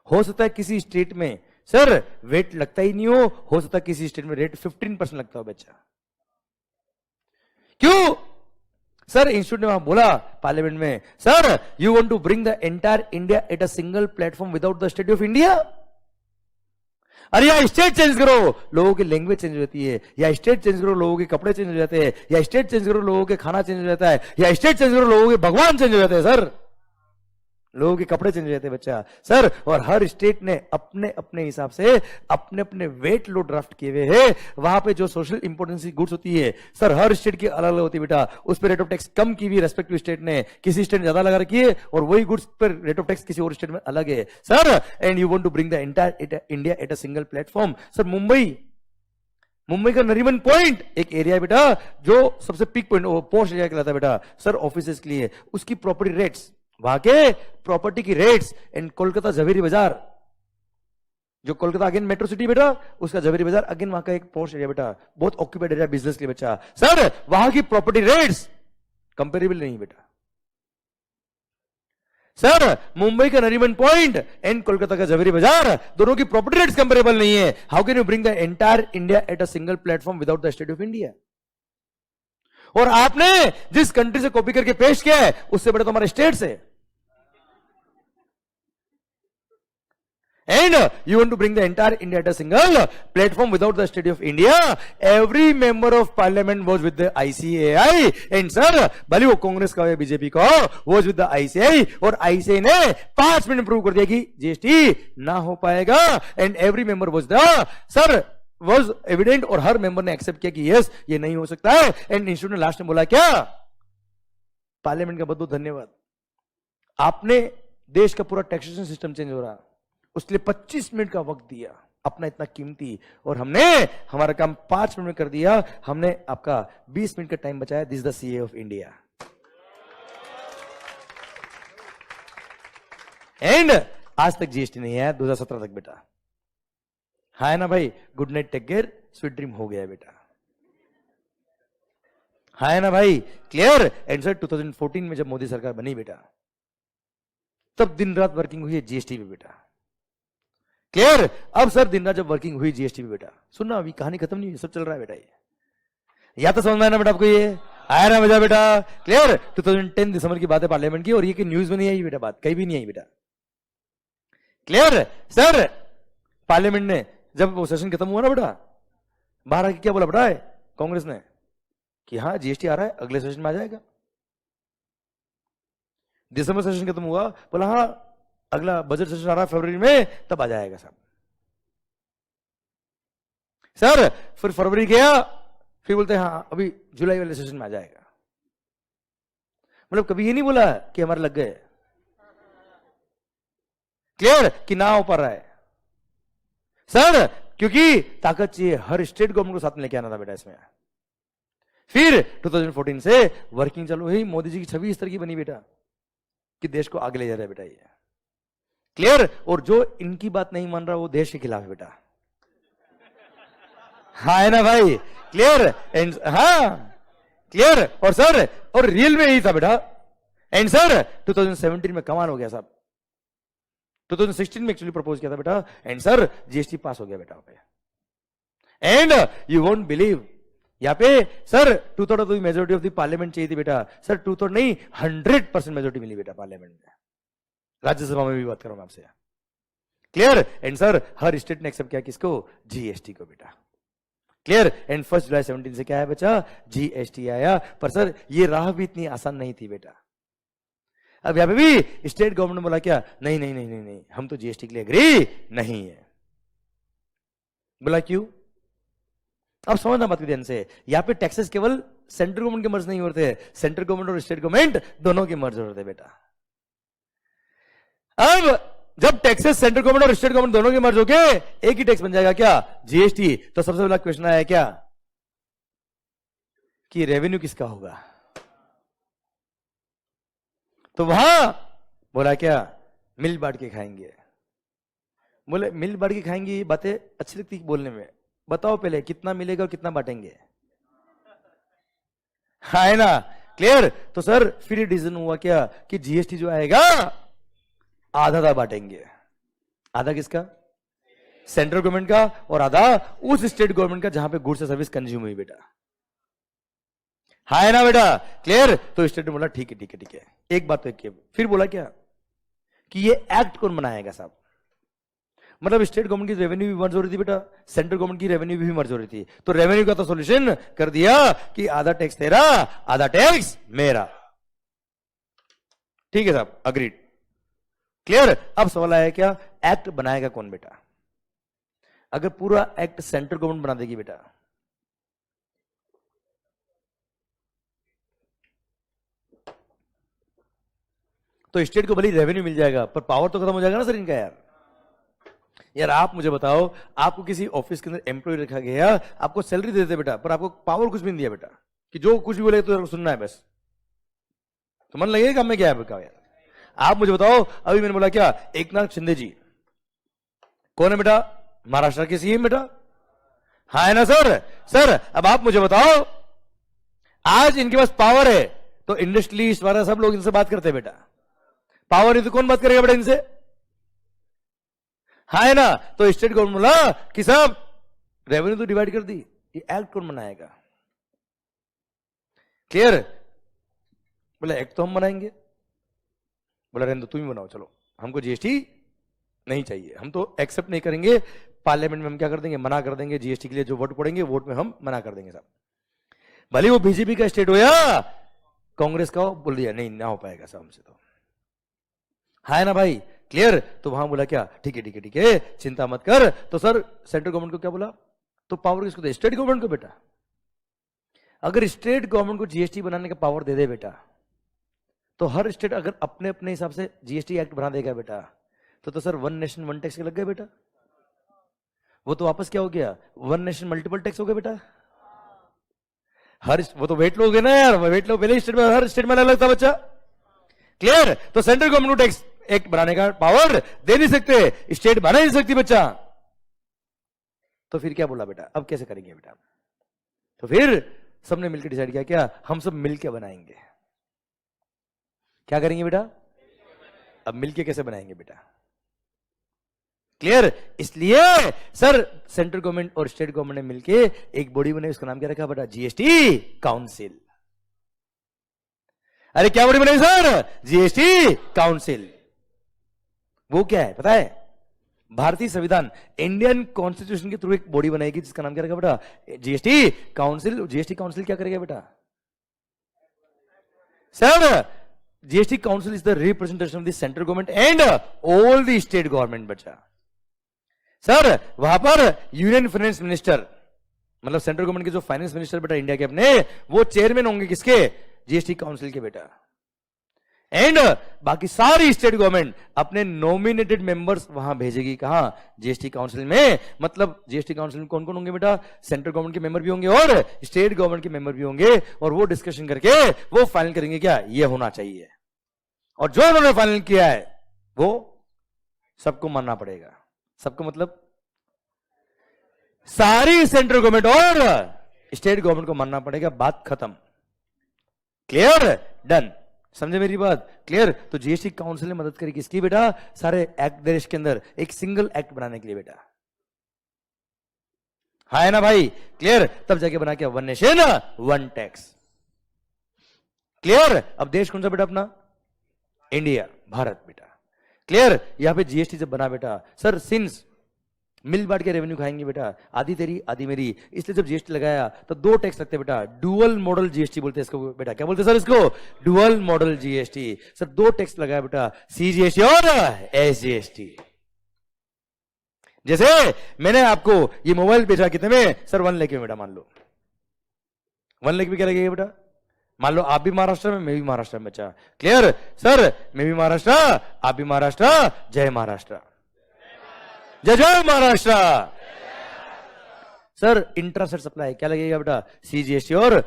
हो सकता है किसी स्टेट में सर वेट लगता ही नहीं हो सकता किसी स्टेट में रेट 15% लगता हो बच्चा। क्यों? सर इंस्टीट्यूट ने वहां बोला पार्लियामेंट में, sir you want to bring the entire India at a single platform without the state of India. अरे या स्टेट चेंज करो लोगों की लैंग्वेज चेंज हो जाती है, या स्टेट चेंज करो लोगों के कपड़े चेंज हो जाते हैं, या स्टेट चेंज करो लोगों के खाना चेंज हो जाता है, या स्टेट चेंज करो लोगों के भगवान चेंज हो जाते हैं सर, लोगों के कपड़े चेंज हो जाते हैं बच्चा। सर और हर स्टेट ने अपने अपने हिसाब से अपने अपने वेट लो ड्राफ्ट किए हुए हैं। वहां पे जो सोशल इंपोर्टेंस की गुड्स होती है सर हर स्टेट की अलग अलग होती है बेटा, उस पर रेट ऑफ टैक्स कम की हुई रेस्पेक्टिव स्टेट ने, किसी स्टेट ने ज्यादा लगा रखी है, और वही गुड्स पर रेट ऑफ टैक्स किसी और स्टेट में अलग है sir. And you want to bring the entire India at a single platform. Sir Mumbai का नरीमन पॉइंट एक एरिया बेटा जो सबसे पीक पॉइंट पोस्ट एरिया कहलाता है बेटा सर ऑफिसेज के लिए, उसकी प्रॉपर्टी रेट्स, वहां के प्रॉपर्टी की रेट्स, एंड कोलकाता जवेरी बाजार, जो कोलकाता अगेन मेट्रो सिटी बेटा, उसका जवेरी बाजार अगेन वहां का एक पोस्ट एरिया बेटा, बहुत ऑक्यूपाइड एरिया बिजनेस के लिए बच्चा। सर वहां की प्रॉपर्टी रेट्स कंपेरेबल नहीं बेटा। सर मुंबई का नरीमन पॉइंट एंड कोलकाता का जवेरी बाजार दोनों की प्रॉपर्टी रेट्स कंपेरेबल नहीं है। How can you bring the entire India at a single platform without the state of India. और आपने जिस कंट्री से कॉपी करके पेश किया है उससे बड़े तो हमारे स्टेट से। And you want to bring the entire India at a single platform without the state of India. Every member of parliament was with the ICAI. And sir, भले वो कांग्रेस का या बीजेपी का was with the ICAI, और ICAI ने 5 minute prove कर दिया कि जीएसटी ना हो पाएगा। And every member was the sir was evident और हर मेंबर ने एक्सेप्ट किया कि यस ये नहीं हो सकता है। एंड इंस्टीट्यूट ने लास्ट में बोला क्या, पार्लियामेंट का बहुत बहुत धन्यवाद, आपने देश का पूरा टैक्सेशन सिस्टम चेंज हो रहा, उसके लिए 25 मिनट का वक्त दिया अपना इतना कीमती, और हमने हमारा काम 5 मिनट में कर दिया, हमने आपका 20 मिनट का टाइम बचाया। This the CA of India. And आज तक जीएसटी नहीं आया, 2017 तक बेटा। है ना भाई, good night take care, sweet dream हो गया बेटा। है ना भाई, क्लियर। एंड सर 2014 में जब मोदी सरकार बनी बेटा, तब दिन रात वर्किंग हुई है जीएसटी पे बेटा, क्लियर। अब सर दिन रात जब वर्किंग हुई जीएसटी पे बेटा, सुनना अभी कहानी खत्म नहीं हुई, सब चल रहा है बेटा। ये या तो समझ में आया ना बेटा आपको, ये आया ना मजा बेटा, क्लियर। 2010 दिसंबर की बात है पार्लियामेंट की, और ये कि न्यूज में नहीं आई बेटा, बात कहीं भी नहीं आई बेटा, क्लियर। सर पार्लियामेंट ने जब वो सेशन खत्म हुआ ना बेटा, बाहर आके क्या बोला बेटा है कांग्रेस ने कि हाँ जीएसटी आ रहा है, अगले सेशन में आ जाएगा। दिसंबर सेशन खत्म हुआ, बोला हाँ अगला बजट सेशन आ रहा है फरवरी में, तब आ जाएगा साहब। सर फिर फरवरी गया, फिर बोलते हैं हाँ अभी जुलाई वाले सेशन में आ जाएगा। मतलब कभी ये नहीं बोला कि हमारे लग गए, क्लियर, कि ना हो पा रहा है सर, क्योंकि ताकत चाहिए, हर स्टेट गवर्नमेंट को साथ में लेके आना था बेटा इसमें। फिर 2014 से वर्किंग चालू हुई, मोदी जी की छवि इस तरह की बनी बेटा कि देश को आगे ले जा रहा है बेटा ये, क्लियर। और जो इनकी बात नहीं मान रहा वो देश के खिलाफ है बेटा। हाँ है ना भाई, क्लियर। एंड हाँ क्लियर, और सर और रियल में यही था बेटा। एंड सर 2017 में कमाल हो गया साहब, 2016 में एक्चुअली प्रपोज किया था बेटा, एंड सर जीएसटी पास हो गया बेटा पे। एंड यू वोंट बिलीव, यहां पे sir 2/3 of the majority of the parliament चाहिए थी बेटा, सर 2/3 नहीं 100% मेजोरिटी मिली बेटा पार्लियामेंट में, राज्यसभा में भी बात करूंगा आपसे, clear. And sir her state ने एक्सेप्ट किया किसको, जीएसटी को बेटा, क्लियर। एंड 1 जुलाई 17 से क्या है बच्चा, जीएसटी आया। पर सर ये राह भी इतनी आसान नहीं थी बेटा। अब यहां पे भी स्टेट गवर्नमेंट ने बोला क्या, नहीं नहीं नहीं नहीं नहीं, हम तो जीएसटी के लिए एग्री नहीं है। बोला क्यों, अब समझना बात ध्यान से, यहां पे टैक्सेस केवल सेंट्रल गवर्नमेंट के मर्ज नहीं होते, सेंट्रल गवर्नमेंट और स्टेट गवर्नमेंट दोनों के मर्ज होते बेटा। अब जब टैक्सेस सेंट्रल गवर्नमेंट और स्टेट गवर्नमेंट दोनों के मर्ज हो गए, एक ही टैक्स बन जाएगा क्या, जीएसटी। तो सबसे पहला क्वेश्चन आया क्या कि रेवेन्यू किसका होगा, तो वहां बोला क्या, मिल बांट के खाएंगे। बोले मिल बांट के खाएंगे, ये बातें अच्छी लगती बोलने में, बताओ पहले कितना मिलेगा और कितना बांटेंगे, है ना, क्लियर। तो सर फिर ये डिसीजन हुआ क्या कि जीएसटी जो आएगा आधा आधा बांटेंगे, आधा किसका, सेंट्रल गवर्नमेंट का, और आधा उस स्टेट गवर्नमेंट का जहां पे गुड्स और सर्विस कंज्यूम हुई बेटा, है ना बेटा, क्लियर। तो स्टेट ने बोला ठीक है ठीक है ठीक है, एक बात तो एक, फिर बोला क्या कि ये एक्ट कौन बनाएगा साहब, मतलब स्टेट गवर्नमेंट की रेवेन्यू भी मर्ज हो रही थी बेटा, सेंट्रल गवर्नमेंट की रेवेन्यू भी मर्ज हो रही थी, तो रेवेन्यू का तो सॉल्यूशन कर दिया कि आधा टैक्स तेरा आधा टैक्स मेरा, ठीक है साहब, अग्रीड, क्लियर। अब सवाल आया क्या, एक्ट बनाएगा कौन बेटा, अगर पूरा एक्ट सेंट्रल गवर्नमेंट बना देगी बेटा, तो स्टेट को भले रेवेन्यू मिल जाएगा पर पावर तो खत्म हो जाएगा ना सर इनका। यार आप मुझे बताओ, आपको किसी ऑफिस के अंदर एम्प्लॉय रखा गया, आपको सैलरी दे देते बेटा, पर आपको पावर कुछ भी नहीं दिया बेटा, कि जो कुछ भी बोले तो सुनना है बस, तो मन लगेगा काम में क्या है यार। आप मुझे बताओ, अभी मैंने बोला क्या, एकनाथ शिंदे जी कौन है बेटा, महाराष्ट्र के सीएम बेटा, हाँ है ना सर। सर अब आप मुझे बताओ, आज इनके पास पावर है तो इंडस्ट्रियलिस्ट वाला सब लोग इनसे बात करते हैं बेटा, पावर नहीं तो कौन बात करेगा बेटा इनसे, हाँ है ना। तो स्टेट गवर्नमेंट बोला कि साहब रेवेन्यू तो डिवाइड कर दी, ये एक्ट कौन बनाएगा, क्लियर। बोला एक्ट तो हम बनाएंगे, बोला रहने दो तुम ही बनाओ, चलो हमको जीएसटी नहीं चाहिए, हम तो एक्सेप्ट नहीं करेंगे, पार्लियामेंट में हम क्या कर देंगे, मना कर देंगे, जीएसटी के लिए जो वोट पड़ेंगे वोट में हम मना कर देंगे साहब। भले वो बीजेपी का स्टेट हो या कांग्रेस का हो, बोल दिया नहीं ना हो पाएगा साहब हमसे, तो है ना भाई, क्लियर। तो वहां बोला क्या, ठीक है ठीक है ठीक है, चिंता मत कर। तो सर सेंट्रल गवर्नमेंट को क्या बोला, तो तो पावर किसको दे? स्टेट गवर्नमेंट को बेटा। अगर स्टेट गवर्नमेंट को जीएसटी बनाने का पावर दे दे बेटा, तो हर स्टेट अगर अपने अपने हिसाब से जीएसटी एक्ट बना देगा बेटा, तो sir one nation one tax के लग गए बेटा। वो तो वापस क्या हो गया? वन नेशन मल्टीपल टैक्स हो गया बेटा। वो तो वेट लो हो गया ना यार, वेट लो पहले स्टेट में, हर स्टेट में अलग अलग था बच्चा। क्लियर? तो सेंट्रल गवर्नमेंट को टैक्स एक्ट बनाने का पावर दे नहीं सकते, स्टेट बना नहीं सकती बच्चा। तो फिर क्या बोला बेटा, अब कैसे करेंगे बेटा? तो फिर सबने मिलकर डिसाइड किया, क्या हम सब मिलकर बनाएंगे। क्या करेंगे बेटा? अब मिलके कैसे बनाएंगे बेटा? क्लियर? इसलिए सर सेंट्रल गवर्नमेंट और स्टेट गवर्नमेंट ने मिलके एक बॉडी बनाई, उसका नाम क्या रखा बेटा? GST council. अरे क्या बॉडी बनाई सर? GST council. वो क्या है पता है? भारतीय संविधान, इंडियन कॉन्स्टिट्यूशन के थ्रू एक बॉडी बनाएगी जिसका नाम क्या रखा बेटा? GST council. जीएसटी काउंसिल क्या करेगा बेटा? Sir GST council is the representation of the central government and all the state government बच्चा। सर वहां पर यूनियन फाइनेंस मिनिस्टर, मतलब सेंट्रल गवर्नमेंट के जो फाइनेंस मिनिस्टर बेटा इंडिया के अपने, वो चेयरमैन होंगे किसके? जीएसटी काउंसिल के बेटा। एंड बाकी सारी स्टेट गवर्नमेंट अपने नॉमिनेटेड मेंबर्स वहां भेजेगी। कहां? जीएसटी काउंसिल में। मतलब जीएसटी काउंसिल में कौन कौन होंगे बेटा? सेंट्रल गवर्नमेंट के मेंबर भी होंगे और स्टेट गवर्नमेंट के मेंबर भी होंगे, और वो डिस्कशन करके वो फाइनल करेंगे क्या ये होना चाहिए, और जो उन्होंने फाइनल किया है वो सबको मानना पड़ेगा। सबको मतलब सारी सेंट्रल गवर्नमेंट और स्टेट गवर्नमेंट को मानना पड़ेगा। बात खत्म। क्लियर? डन। समझे मेरी बात? क्लियर? तो जीएसटी काउंसिल ने मदद करी किसकी बेटा? सारे एक्ट देश के अंदर एक सिंगल एक्ट बनाने के लिए बेटा। हाँ है ना भाई? क्लियर? तब जाके बना क्या? One nation one tax. Clear? अब देश कौन सा बेटा अपना? इंडिया, भारत बेटा। क्लियर? यहां पे जीएसटी जब बना बेटा, सर सिंस मिल बांट के रेवेन्यू खाएंगे बेटा, आधी तेरी आधी मेरी, इसलिए जब जीएसटी लगाया तो दो टैक्स लगते बेटा। डुअल मॉडल जीएसटी बोलते हैं इसको बेटा। क्या बोलते हैं सर इसको? Dual model GST. सर दो टैक्स लगाया बेटा, सीजीएसटी और एसजीएसटी। जैसे मैंने आपको ये मोबाइल बेचा कितने में? सर 1 लाख में बेटा। मान लो 1 लाख में क्या लगेगा बेटा? मान लो आप भी महाराष्ट्र में, मैं भी महाराष्ट्र में बच्चा। क्लियर? सर मैं भी महाराष्ट्र, आप भी महाराष्ट्र। जय महाराष्ट्र, जय जय महाराष्ट्र। सर इंट्रास्टेट सप्लाई क्या लगेगा बेटा? सीजीएसटी और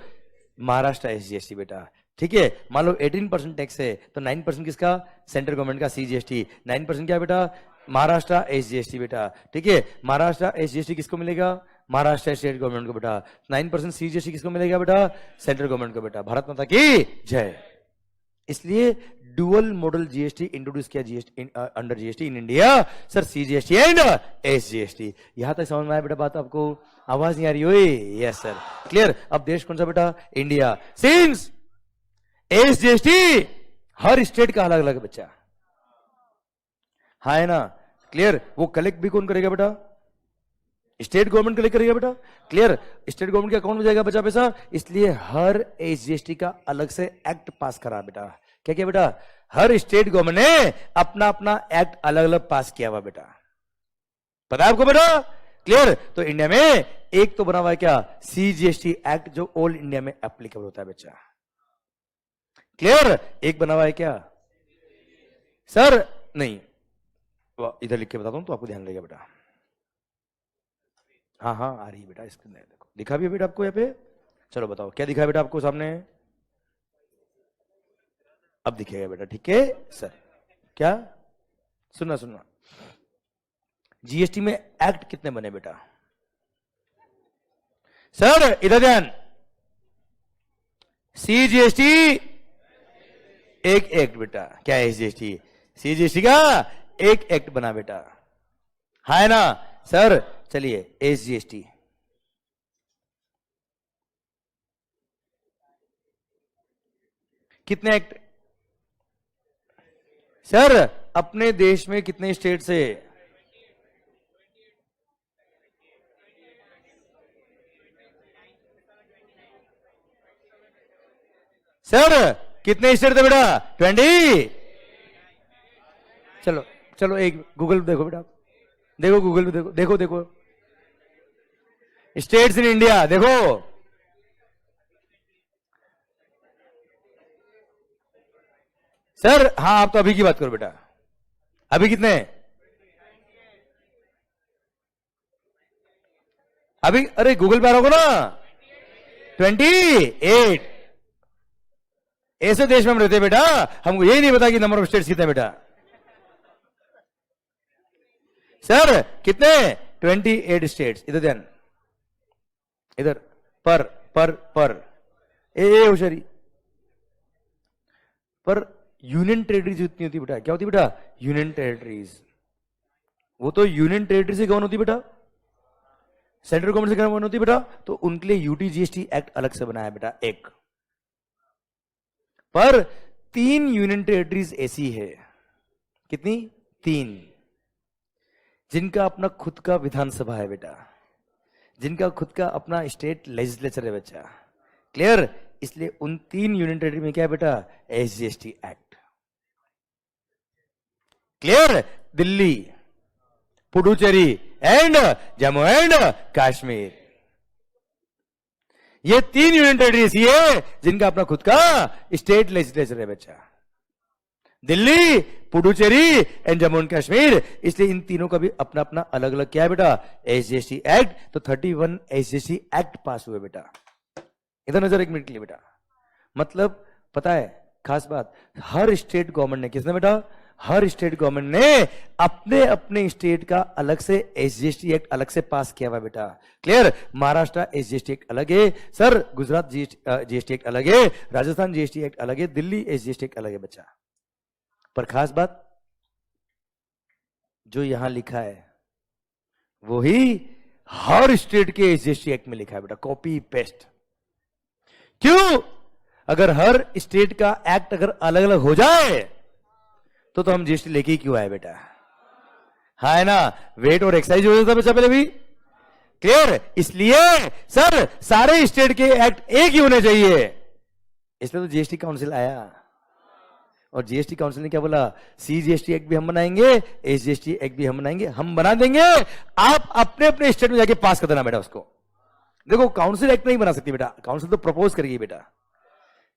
महाराष्ट्र एसजीएसटी बेटा। ठीक है? मान लो 18% टैक्स है, तो 9% किसका? सेंट्रल गवर्नमेंट का सीजीएसटी। 9% क्या बेटा? महाराष्ट्र एसजीएसटी बेटा। ठीक है? महाराष्ट्र एसजीएसटी किसको मिलेगा? महाराष्ट्र स्टेट गवर्नमेंट को बेटा। 9% सीजीएसटी किसको मिलेगा बेटा? सेंट्रल गवर्नमेंट को बेटा। भारत माता की जय। इसलिए डुअल मॉडल जीएसटी इंट्रोड्यूस किया GST under GST in India. Sir CGST and SGST. यहां तक समझ में आया बेटा बात? आपको आवाज नहीं आ रही हो? Yes sir. क्लियर? अब देश कौन सा बेटा? इंडिया। सिंस एसजीएसटी हर स्टेट का अलग अलग बच्चा। हाँ है ना? क्लियर? वो कलेक्ट भी कौन करेगा बेटा? स्टेट गवर्नमेंट कलेक्ट करेगा बेटा। क्लियर? स्टेट गवर्नमेंट के अकाउंट में जाएगा बच्चा पैसा। इसलिए हर एसजीएसटी का अलग से एक्ट पास करा बेटा। क्या किया बेटा? हर स्टेट गवर्नमेंट ने अपना अपना एक्ट अलग अलग पास किया हुआ बेटा। पता है आपको बेटा? क्लियर? तो इंडिया में एक तो बना हुआ है क्या? सीजीएसटी एक्ट, जो ऑल इंडिया में एप्लीकेबल होता है बच्चा। क्लियर? एक बना हुआ है क्या सर? नहीं, इधर लिख के बताता हूं तो आपको ध्यान लगेगा बेटा। हाँ हाँ आ रही है बेटा, इसके अंदर देखो दिखा भी है बेटा आपको यहाँ पे। चलो बताओ क्या दिखा है बेटा आपको सामने? अब दिखेगा बेटा। ठीक है सर? क्या? सुनना सुनना, जीएसटी में एक्ट कितने बने बेटा? सर इधर ध्यान। सीजीएसटी एक एक्ट बेटा। क्या है जीएसटी? सीजीएसटी का एक एक्ट बना बेटा। है ना सर? चलिए एसजीएसटी कितने एक्ट? सर अपने देश में कितने स्टेट से? सर कितने स्टेट थे बेटा? 20। चलो चलो एक गूगल पे देखो बेटा, देखो गूगल पे देखो, देखो देखो स्टेट्स इन इंडिया देखो, सर हाँ आप तो अभी की बात करो बेटा, अभी कितने, अभी अरे गूगल पे आ रहा होगा ना, 28। ऐसे देश में हम रहते हैं बेटा, हमको यही नहीं पता कि नंबर ऑफ स्टेट्स कितने बेटा। सर कितने, 28 स्टेट्स। इधर ध्यान, इधर पर ए होशियारी पर यूनियन टेरिटरीज इतनी होती बेटा, क्या होती बेटा, यूनियन टेरिटरीज। वो तो यूनियन टेरिटरी से गवर्न होती बेटा, सेंट्रल गवर्नमेंट से गवर्न होती बेटा, तो उनके लिए यूटी जीएसटी एक्ट अलग से बनाया बेटा एक। पर 3 यूनियन टेरिटरीज ऐसी है, कितनी, 3, जिनका अपना खुद का विधानसभा है बेटा, जिनका खुद का अपना स्टेट लेजिस्लेचर है बच्चा। क्लियर, इसलिए उन 3 यूनियन टेरिटरी में क्या है बेटा, SGST act. Clear, Delhi, Puducherry and Jammu and Kashmir, ये 3 यूनियन टेरिटरीज ये जिनका अपना खुद का स्टेट लेजिस्लेचर है बच्चा, दिल्ली, पुडुचेरी एंड जम्मू एंड कश्मीर। इसलिए इन तीनों का भी अपना अपना अलग अलग क्या है बेटा, एसजीएसटी एक्ट। तो 31 एसजीएसटी एक्ट पास हुए बेटा। इधर नजर एक मिनट के लिए बेटा, मतलब पता है खास बात, हर स्टेट गवर्नमेंट ने, किसने बेटा, हर स्टेट गवर्नमेंट ने अपने अपने स्टेट का अलग से एसजीएसटी एक्ट अलग से पास किया हुआ बेटा। क्लियर, महाराष्ट्र एसजीएसटी एक्ट अलग है सर, गुजरात जीएसटी एक्ट अलग है, राजस्थान जीएसटी एक्ट अलग है, दिल्ली एसजीएसटी एक्ट अलग है बच्चा। पर खास बात जो यहां लिखा है वही हर स्टेट के एसजीएसटी एक्ट में लिखा है बेटा, कॉपी पेस्ट। क्यों, अगर हर स्टेट का एक्ट अगर अलग अलग हो जाए तो हम जीएसटी लेके ही क्यों आए बेटा, हाँ है ना, वेट और एक्साइज हो जाता बच्चा पहले भी। क्लियर, इसलिए सर सारे स्टेट के एक्ट एक ही होने चाहिए, इसलिए तो जीएसटी काउंसिल आया। और जीएसटी काउंसिल ने क्या बोला, सीजीएसटी एक्ट भी हम बनाएंगे, एसजीएसटी एक्ट भी हम बनाएंगे, हम बना देंगे, आप अपने अपने स्टेट में जाके पास कर देना बेटा उसको। देखो काउंसिल एक्ट नहीं बना सकती बेटा, काउंसिल तो प्रपोज करेगी बेटा,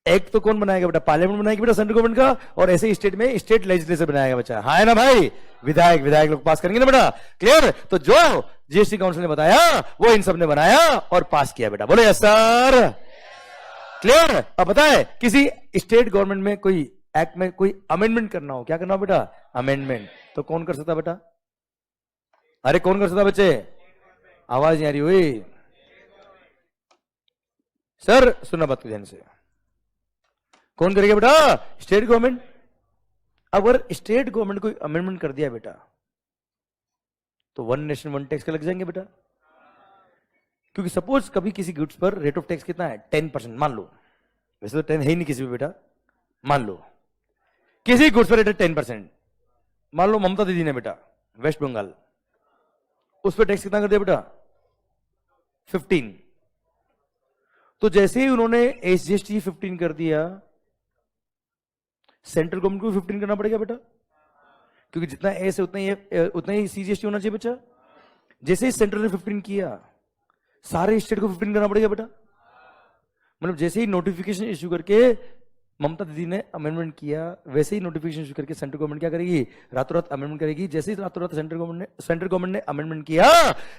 एक्ट तो कौन बनाएगा बेटा, पार्लियामेंट बनाएगी बेटा, सेंट्रल गवर्नमेंट का, और ऐसे स्टेट में स्टेट लेजिस्लेचर बनाएगा बच्चा, हाँ है ना भाई, विधायक लोग पास करेंगे ना बेटा। क्लियर, तो जो जीएसटी काउंसिल ने बताया वो इन सब ने बनाया और पास किया बेटा, बोलो यस सर। क्लियर, अब पता है किसी स्टेट गवर्नमेंट में कोई एक्ट में कोई अमेंडमेंट करना हो, क्या करना हो बेटा, अमेंडमेंट, तो कौन कर सकता बेटा, अरे कौन कर सकता बच्चे, आवाज नहीं आ रही हुई सर, सुनना बात ध्यान से, कौन करेगा बेटा, स्टेट गवर्नमेंट। अगर स्टेट गवर्नमेंट कोई अमेंडमेंट कर दिया बेटा तो 1 नेशन 1 टैक्स के लग जाएंगे बेटा, क्योंकि सपोज कभी किसी गुड्स पर रेट ऑफ टैक्स कितना है, 10% मान लो, वैसे तो 10 है ही नहीं किसी भी बेटा, मान लो किसी गुड्स पर रेट है 10%, मान लो ममता दीदी ने बेटा वेस्ट बंगाल, उस पर टैक्स कितना कर दिया बेटा, 15। तो जैसे ही उन्होंने एसजीएसटी 15 कर दिया, सेंट्रल गवर्नमेंट को 15 करना पड़ेगा बेटा, क्योंकि जितना एस है उतना ही सीजीएसटी होना चाहिए बच्चा। जैसे ही सेंट्रल ने 15 किया, सारे स्टेट को 15 करना पड़ेगा बेटा। मतलब जैसे ही नोटिफिकेशन इश्यू करके ममता दीदी ने अमेंडमेंट किया, वैसे ही नोटिफिकेशन इश्यू करके सेंट्रल गवर्नमेंट क्या करेगी, रातों रात अमेंडमेंट करेगी। जैसे ही रातों रात सेंट्रल गवर्नमेंट ने अमेंडमेंट किया,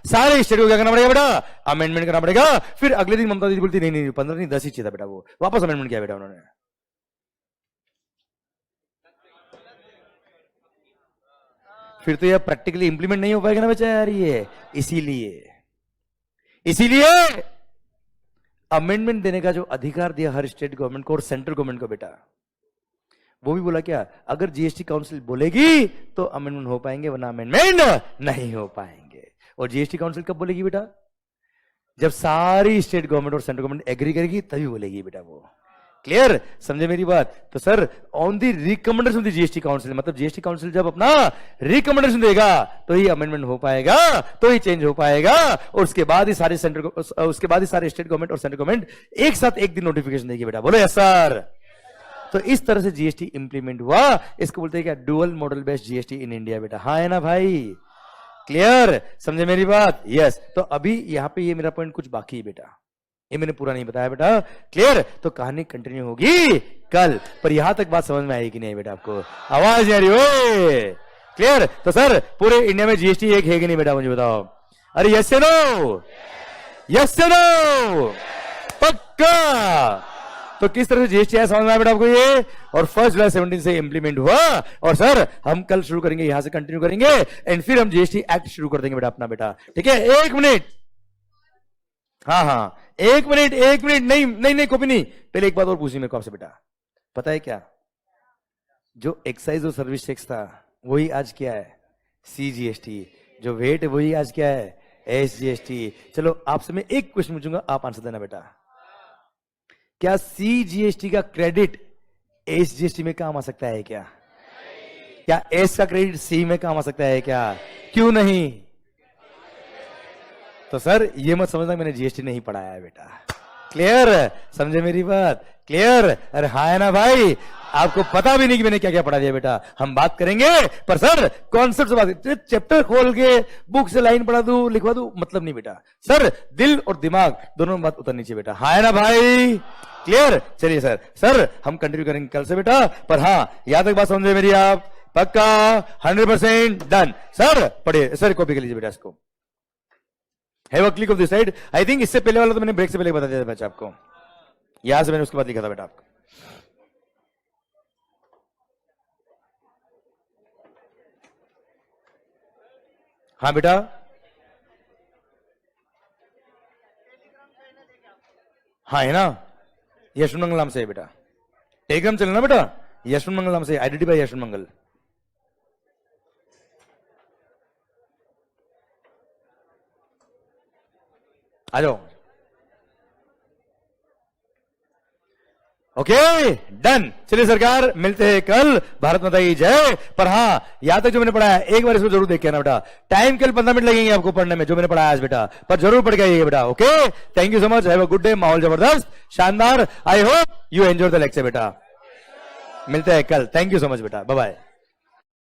सारे स्टेट को क्या करना पड़ेगा बेटा, अमेंडमेंट करना पड़ेगा। फिर अगले दिन ममता दीदी बोलती नहीं 15 नहीं 10 ही चाहिए था बेटा, वो वापस अमेंडमेंट किया बेटा उन्होंने। फिर तो यह प्रैक्टिकली इंप्लीमेंट नहीं हो पाएगा ना बच्चा यार, ये इसीलिए अमेंडमेंट देने का जो अधिकार दिया हर स्टेट गवर्नमेंट को और सेंट्रल गवर्नमेंट को बेटा, वो भी बोला क्या, अगर जीएसटी काउंसिल बोलेगी तो अमेंडमेंट हो पाएंगे, वरना अमेंडमेंट नहीं हो पाएंगे। और जीएसटी काउंसिल कब बोलेगी बेटा, जब सारी स्टेट गवर्नमेंट और सेंट्रल गवर्नमेंट एग्री करेगी तभी बोलेगी बेटा वो। क्लियर, समझे मेरी बात। तो sir on the recommendation of the GST council, मतलब जीएसटी काउंसिल जब अपना रिकमेंडेशन देगा तो ही अमेंडमेंट हो पाएगा, तो ही चेंज हो पाएगा, और उसके बाद ही सारे स्टेट गवर्नमेंट और सेंट्रल गवर्नमेंट एक साथ एक दिन नोटिफिकेशन देगी बेटा, बोलो यस सर। तो इस तरह से जीएसटी इंप्लीमेंट हुआ, इसको बोलते हैं क्या, dual model based GST in India बेटा, हाँ है ना भाई। क्लियर, समझे मेरी बात? यस तो अभी यहाँ पे ये मेरा पॉइंट कुछ बाकी है बेटा, ये मैंने पूरा नहीं बताया बेटा। क्लियर, तो कहानी कंटिन्यू होगी कल, पर यहां तक बात समझ में आई कि नहीं बेटा? आपको आवाज नहीं आ रही हो? क्लियर, तो सर पूरे इंडिया में जीएसटी एक है कि नहीं बेटा, मुझे बताओ? अरे यस से नो, यस से नो, पक्का। तो किस तरह से जीएसटी आया समझ में आया बेटा आपको ये? और 1 जुलाई 17 से इंप्लीमेंट हुआ, और सर हम कल शुरू करेंगे, यहां से कंटिन्यू करेंगे, एंड फिर हम जीएसटी एक्ट शुरू कर देंगे बेटा अपना बेटा। ठीक है, 1 मिनट, हाँ हाँ 1 मिनट, 1 मिनट, नहीं नहीं नहीं कॉपी नहीं, पहले एक बात और पूछी मेरे को आपसे बेटा, पता है क्या? जो एक्साइज और सर्विस टैक्स था वही आज क्या है? सीजीएसटी। जो वेट है वही आज क्या है? एसजीएसटी। चलो आपसे मैं एक क्वेश्चन पूछूंगा, आप आंसर देना बेटा। क्या सीजीएसटी का क्रेडिट एसजीएसटी में काम आ सकता है क्या? क्या एस का क्रेडिट सी में काम आ सकता है क्या? क्यों नहीं? तो सर ये मत समझना मैंने जीएसटी नहीं पढ़ाया है बेटा। क्लियर, समझे मेरी बात? क्लियर, अरे हाँ है ना भाई? आपको पता भी नहीं कि मैंने क्या क्या पढ़ा दिया बेटा। हम बात करेंगे, पर सर कॉन्सेप्ट से बात, चैप्टर खोल के बुक से लाइन पढ़ा दूं, लिखवा दूं, मतलब नहीं बेटा। सर दिल और दिमाग दोनों में बात उतरनी चाहिए बेटा। हाँ है ना भाई? क्लियर, चलिए सर, सर हम कंटिन्यू करेंगे कल से बेटा, पर हाँ याद तक बात समझे मेरी आप? पक्का 100% डन। सर पढ़िए, सर कॉपी कर लीजिए बेटा इसको। Have a click of this side. I think इससे पहले वाला तो मैंने ब्रेक से पहले बता दिया था बच्चा आपको, यहां से मैंने उसके बाद लिखा था बेटा आपको। हाँ बेटा, हाँ है ना? यशवंत मंगल नाम से है बेटा, टेलीग्राम चलना बेटा, यशवंत मंगल नाम से, आईडेंटिटी बाय यशवंत मंगल। आ जाओ। Okay done. चलिए सरकार, मिलते हैं कल। भारत माता की जय। पर हाँ याद तक जो मैंने पढ़ाया एक बार इसको जरूर देख के आना बेटा। टाइम कल 15 मिनट लगेंगे आपको पढ़ने में, जो मैंने पढ़ाया आज बेटा, पर जरूर पढ़ के आइएगा बेटा। Okay, thank you so much, have a good day. माहौल जबरदस्त, शानदार। I hope you enjoy the lecture बेटा। मिलते हैं कल, थैंक यू सो मच बेटा, बाय बाय।